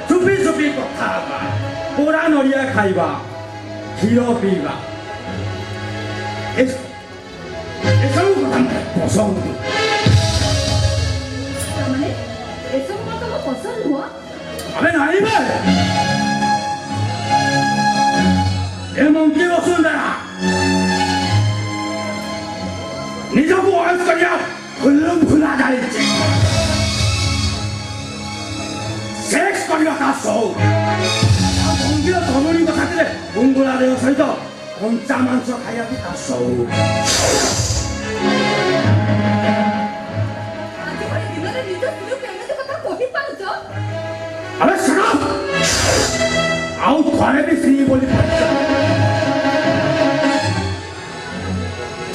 ଚୁପି ଚୁପି କଥା ହେବା ପୋଡ଼ା ନଡ଼ିଆ ଖାଇବା କ୍ଷୀର ପିଇବା ଏସବୁ କଥା ମୋତେ ପସନ୍ଦ ନୁହେଁ। ତାମାନେ ଏସବୁ କଥା ମୋ ପସନ୍ଦ ନୁହଁ अबे नहीं बे ये मंकी वसुंधरा निजको आयस करिया खुल्लम खुला गाड़ी सेक्स करिया का सौ मंकी धमनी को खाते କଞ୍ଚା ମାଂସ ଖାଇବାକୁ ଚାଷ ହଉ। ଆଜି ଭଳି ଦିନରେ ନିଜ ସ୍ତ୍ରୀକୁ ଏମିତି କଥା କହିପାରୁଛ? ଆବେ ଶୁଣ, ଆଉ ଥରେ ବି ସ୍ତ୍ରୀ ବୋଲି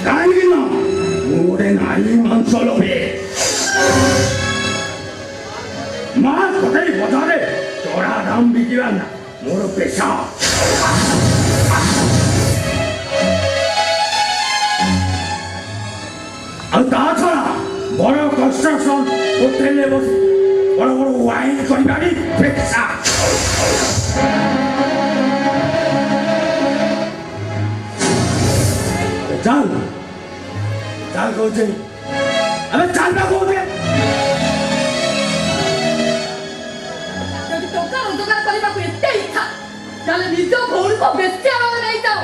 କାହିଁକି ନା ମୁଁ ଗୋଟେ ନାରୀ ମାଂସ ଲୋଭେ। ମାছ କଟେଇ ବଜାରରେ ଚଢ଼ା ଦାମ ବିକିବା ନା ମୋର ପେଶା। ଆଉ ତା ଛଡ଼ା ବଡ଼ କନଷ୍ଟ୍ରକ୍ସନ ହୋଟେଲରେ ବସି ବଡ଼ ବଡ଼ ୱାଇନ୍ କରିବା ବି ପେଶା। ଚାଲ ଚାଲ କହୁଛି, ଆମେ ଚାଲ କହୁଛେ। ଯଦି ଟଙ୍କା ରୋଜଗାର କରିବାକୁ ଏତେ ଇଚ୍ଛା ତାହେଲେ ନିଜ ଭଉଣୀକୁ ବେଶ୍ୟା ଭାବେ ନେଇଯାଅ।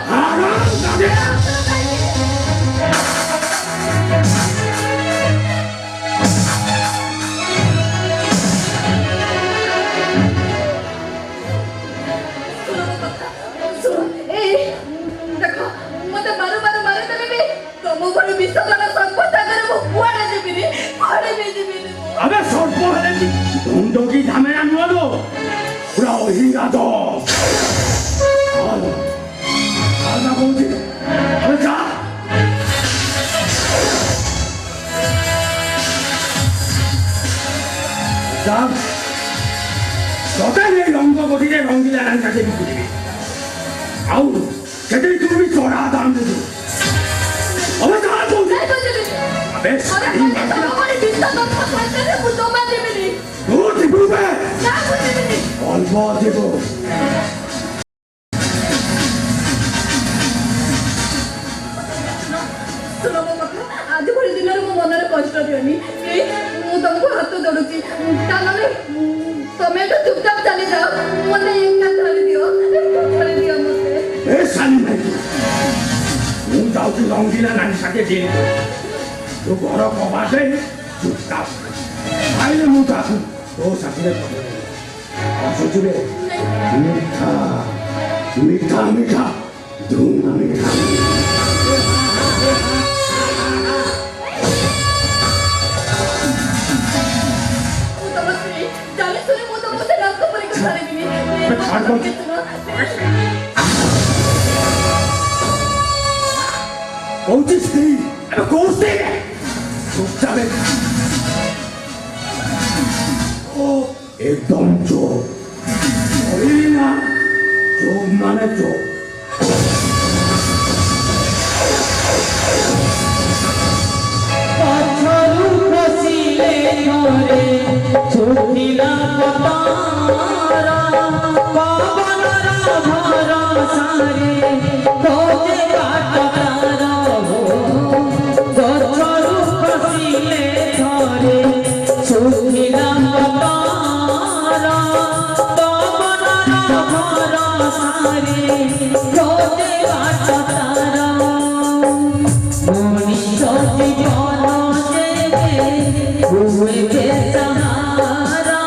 ଶୁଣ ମୋ କଥା, ଶୁଣ, ଏଇ ଦେଖ ମତେ ବାରବାର ମାରିଦେଲେ ବି ତମ ଘରେ ବିସର୍ଜନ ସର୍ବ ଜାଗାରେ ମୁଁ କୁଆଡ଼େ ଯିବିନି, କୁଆଡ଼େ ବି ଯିବିନି। अबे सौंप है कि ढूंढो की झमेला नहीं लो पूरा वही का तो आना पहुंचे अबे जा जा कते नहीं रंग को दिए रंगीला रंग का भी कुछ भी आओ कहते तुम भी चौड़ा दाम दे दो अबे कहाँ पहुंचे अबे सारी ତମ ଘରେ ବିସର୍ଜନ ସର୍ବ ମୁଁ ଜମା ଯିବିନି। तू टिप्पू पे ନା ମୁଁ ଯିବିନି। अलवा देखो ଶୁଣ ମୋ କଥା, ଆଜି ଭଳି ଦିନରେ ମୋ ମନରେ କଷ୍ଟ ଦିଅନି। ପ୍ଲିଜ୍ ମୁଁ ତମକୁ ହାତ ଯୋଡୁଛି, ତାହେଲେ ତମେ ଏଠୁ ଚୁପଚାପ ଚାଲିଯାଅ। ମତେ ଏକା ଛାଡ଼ିଦିଅ, ଛାଡ଼ିଦିଅ ମତେ। ए साली नहीं तू जाऊ तू रंगीला नानी साथे जेल तू घर कबाटे चुपचाप आइले मु ताकू तो साथीरे सोचिबे मीठा मीठा मीठा धूम मीठा ମୁଁ ତମ ସ୍ତ୍ରୀ, ଜାଣି ଶୁଣି ମୁଁ ତମକୁ ସେ ନାକ ପରିକା ଛାଡ଼ିବିନି। ଛାଡ଼ କଣ? कौची स्त्री अबे कौन स्त्री है चुपचाप ओ एकदम चुप ना चुप माने चुप पथरू खसिले घरे छुटिला पतारा पवनर भरसारे खोजे बाटतारा हो पथरू खसिले घरे छुटिला पतारा पवनर भरसारे खोजे बाटतारा मनीष जीवन हुए के सहारा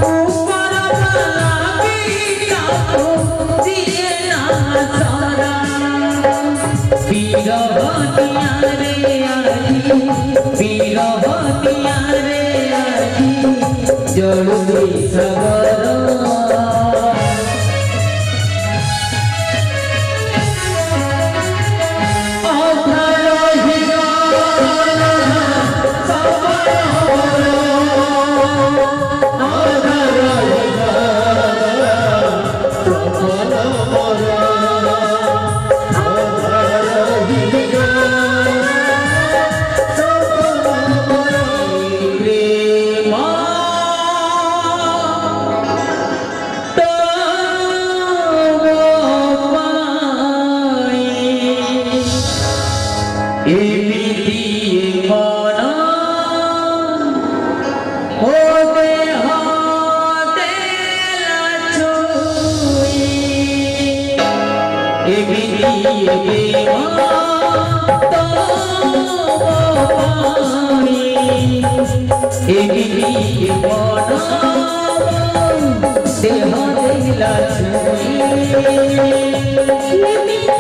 ऊपर वाला बीता को दिए ना सारा वीर हथिया रे आजी वीर हथिया रे आजी जलुदी सगर देह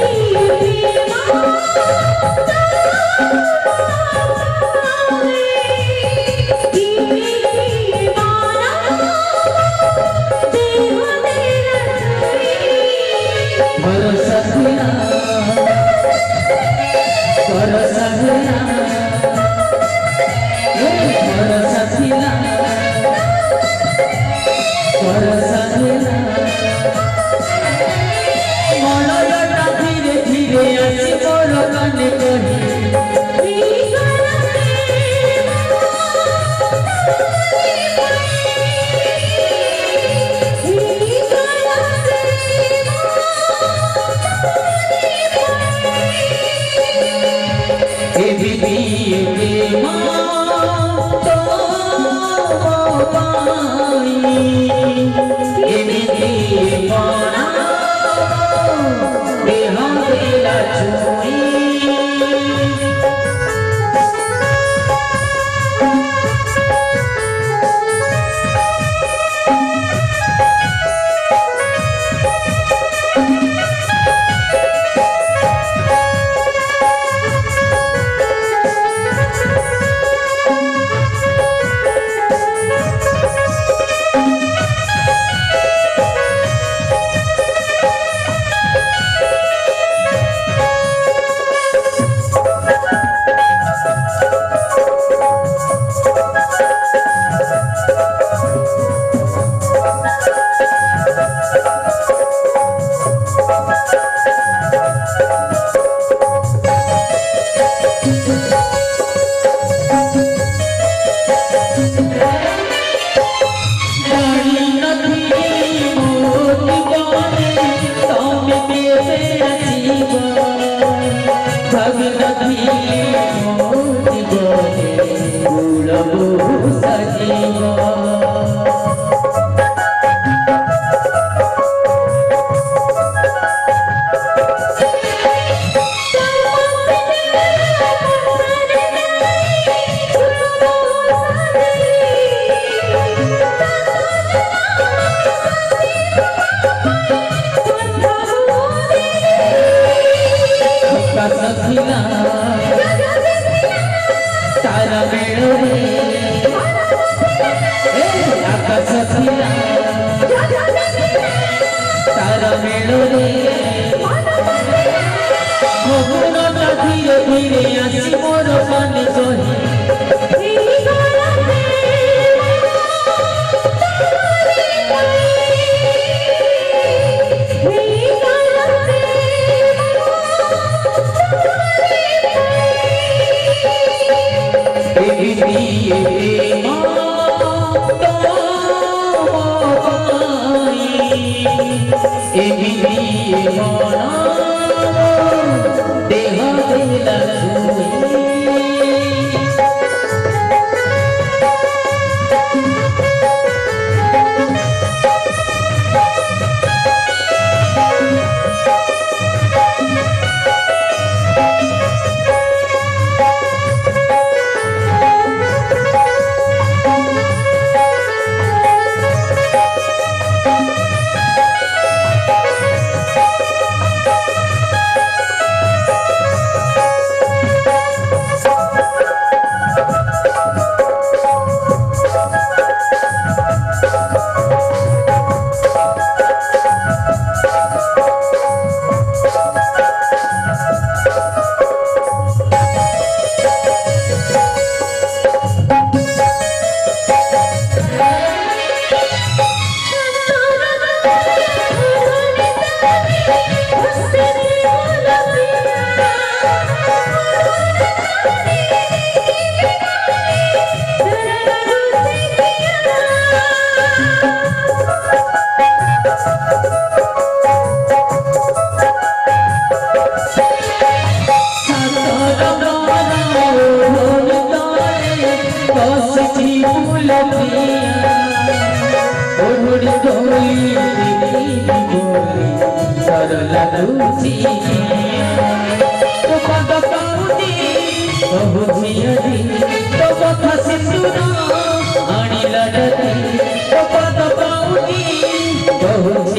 बहु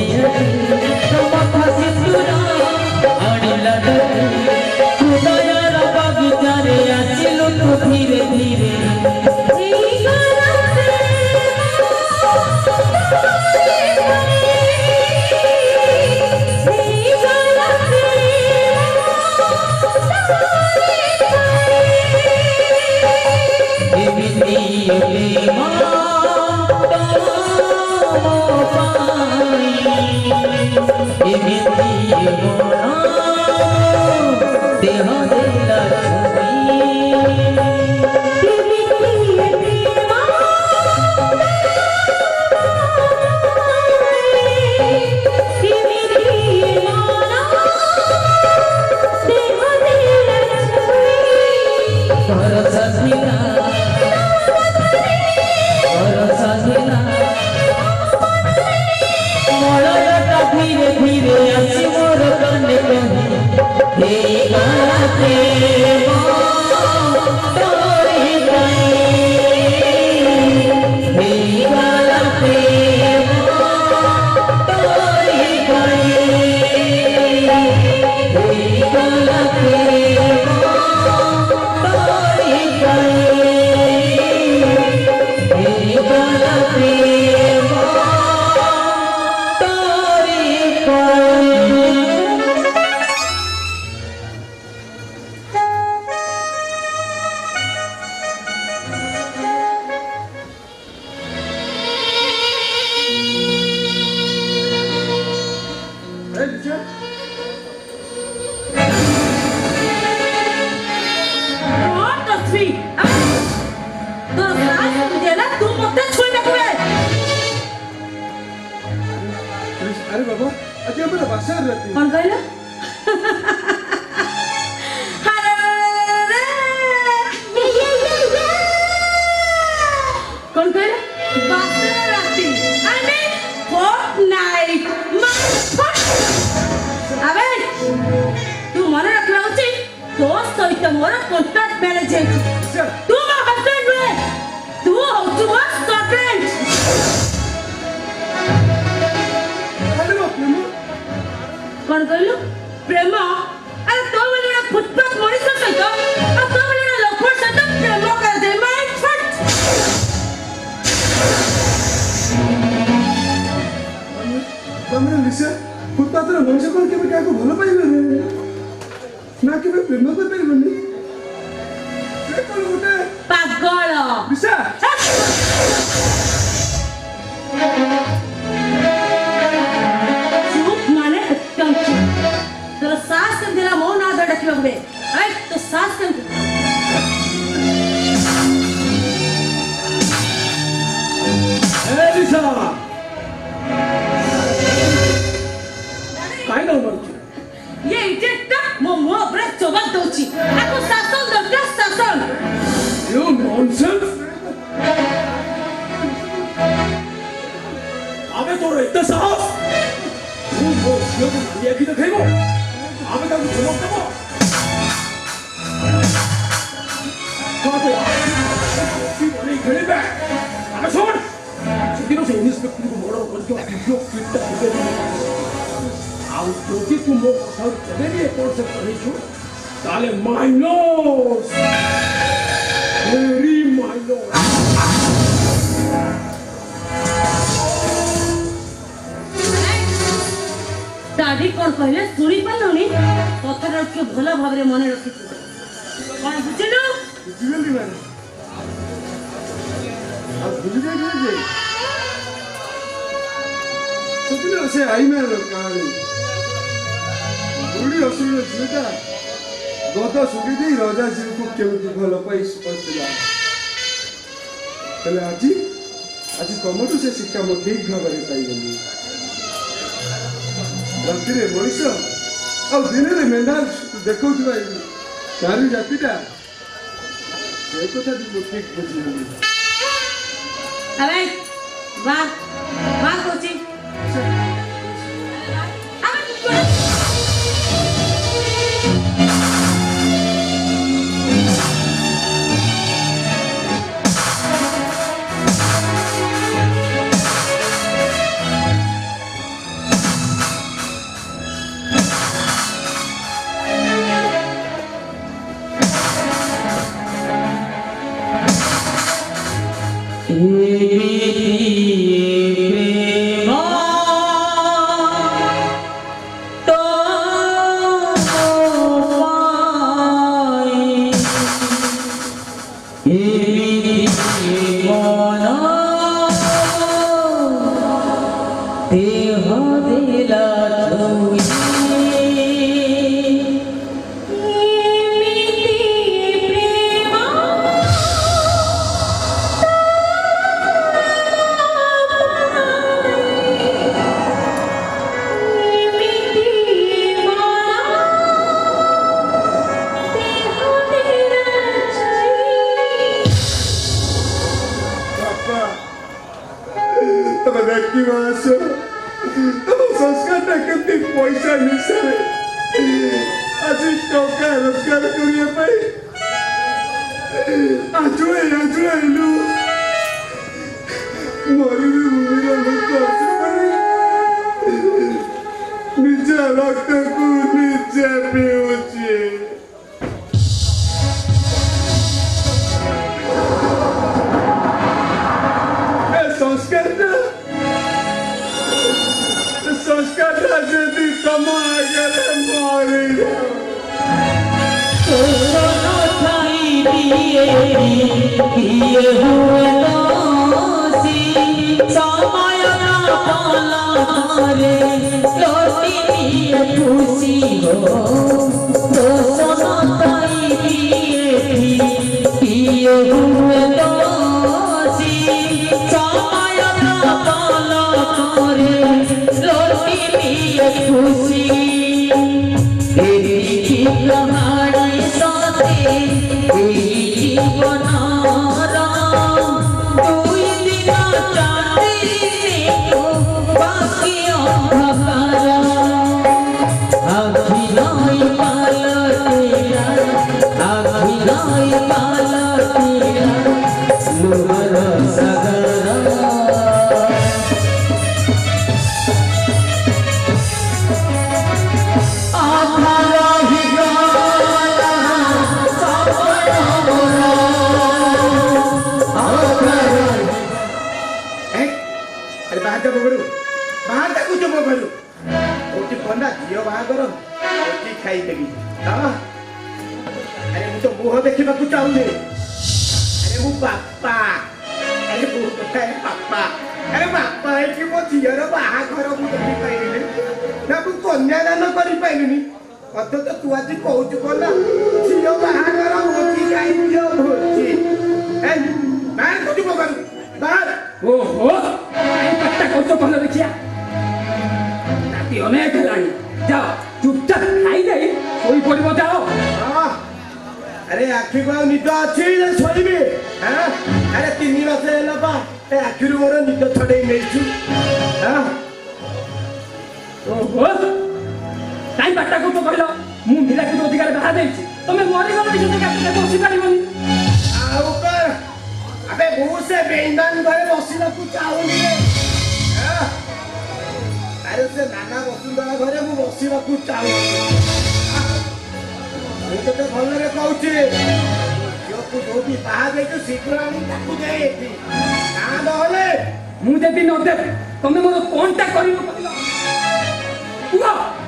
अरे बाबा अजय मेरा बक्सा रहती कौन कहला कौन कहला बासरा राती अने फोर्टनाइट अबे तू मन रखला उचित तो सहित मोर कॉन्ट्रैक्ट मैनेज है तू मोर हस्बैंड रे तू हो तू मोर सर्वेंट कौन कहलु प्रेम अरे तो बोले ना फुटपाथ मनीष सहित और तो बोले ना लोफर सहित प्रेम कर दे माय फट तमरे लिसे फुटपाथ रे मनीष कोन के क्या को भलो पाइबे रे ना के प्रेम कर पाइबे से कोन गोटे पागल लिसे तेरा सास कर दिला मौन आधा डक लगबे ऐ तो सास कर ए लिसा काय ना मरची ये इटेटा मो मो ब्रेक चोबत दोची आको शासन दरकार शासन यू नॉनसेंस आबे तोर इतना साहस तू वो शियो को ये की तो खेगो आबे का चमक दबो काटे सी बोले खेले बे आबे छोड़ दिनों से इंस्पेक्टर को मोड़ करके वीडियो क्लिप तक दे आउ तो कि तुम वो सब चले भी कोर्ट से पढ़ी छो ताले माइनस वेरी माइनस दादी कौन कहले सुनी पालनी कथाटा के भला भाबरे मने रखि कौन बुझिलु बुझिगली माने अब बुझि गई जे सतने से आई में कहानी बुढ़ी असुर जीता गदा सुगी दे राजा जी को केउ भलो पाई पछला तले आज कमटू से शिक्षा म ठीक भाबरे पाई गली रातिरे मनीष आ दिन मेढा देखो नारी जातिटा से कथा ठीक बुझी अबे वाह वाह कोची ए ନିଶା ନିଶାରେ ଆଜି ଟଙ୍କା ରୋଜଗାର କରିବା ପାଇଁ ଆଞ୍ଚୁଳେଇଲୁ ମରୁଡ଼ି ଭୂମିର ଲୋକ ନିଜ ରକ୍ତକୁ ନିଜେ ପିଉଛି। संस्कार यदि तम आगे मरी खुशी हो हुए खुशी तेरी कहानी साथे जीवन दुई दिन चांदी को बाकी अंधकार अभिनय पालटिया लुहर सगरा झील बाहागर खाईदेवी अरे मुझे मुह देखा चाहूनी अरे मु बापा अरे मु कथा बापा अरे बापा है मो झीर बाहागर मुझे देखी ना मु कन्यादान कर अत तो तू आज कहू कौन झील बाहागर भोजी गाई भोजी बाहर कौन बाहर बाहर ओहो भल देखिया अनेक जाओ चुपचाप खाई जाए सोई पड़ब जाओ। अरे आखि को निद अच्छी शोबी अरे 3 वर्ष है आखि मोर निद छड़े नहीं कहीं बाटा को तो कहल मु मीराको अधिकार बाहा दे तुम मरीगल बसी पार अबे मु से बेईमान घरे बसला चाहूनी अरे से नाना वसुंधरा घरे मु बसवा चाहूनी मुझे भल कहूँ जो बाहा दे शीघ्र आनी मुझे नदे तुम मोर कौन टा कर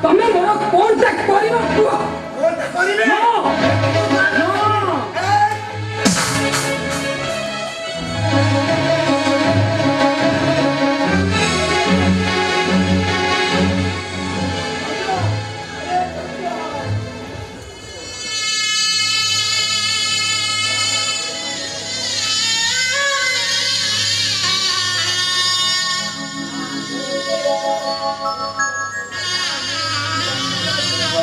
तुम मोर कौन टा कर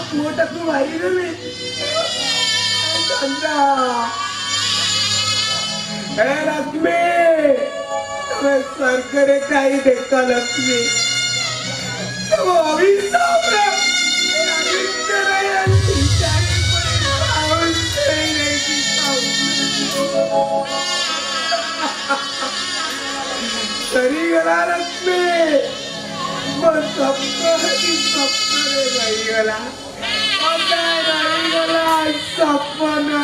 पुओटाକୁ ମାରିଦେଲି ଚନ୍ଦ୍ର ଏ ଲକ୍ଷ୍ମୀ ତମେ ସ୍ୱର୍ଗରେ ଖାଇ ଦେଖ ଲକ୍ଷ୍ମୀ ତମ ଅଭିଶାପରେ ସରିଗଲା ଲକ୍ଷ୍ମୀ ମୋ ସ୍ୱପ୍ନରେ ରହିଗଲା सपना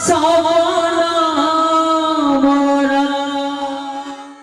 So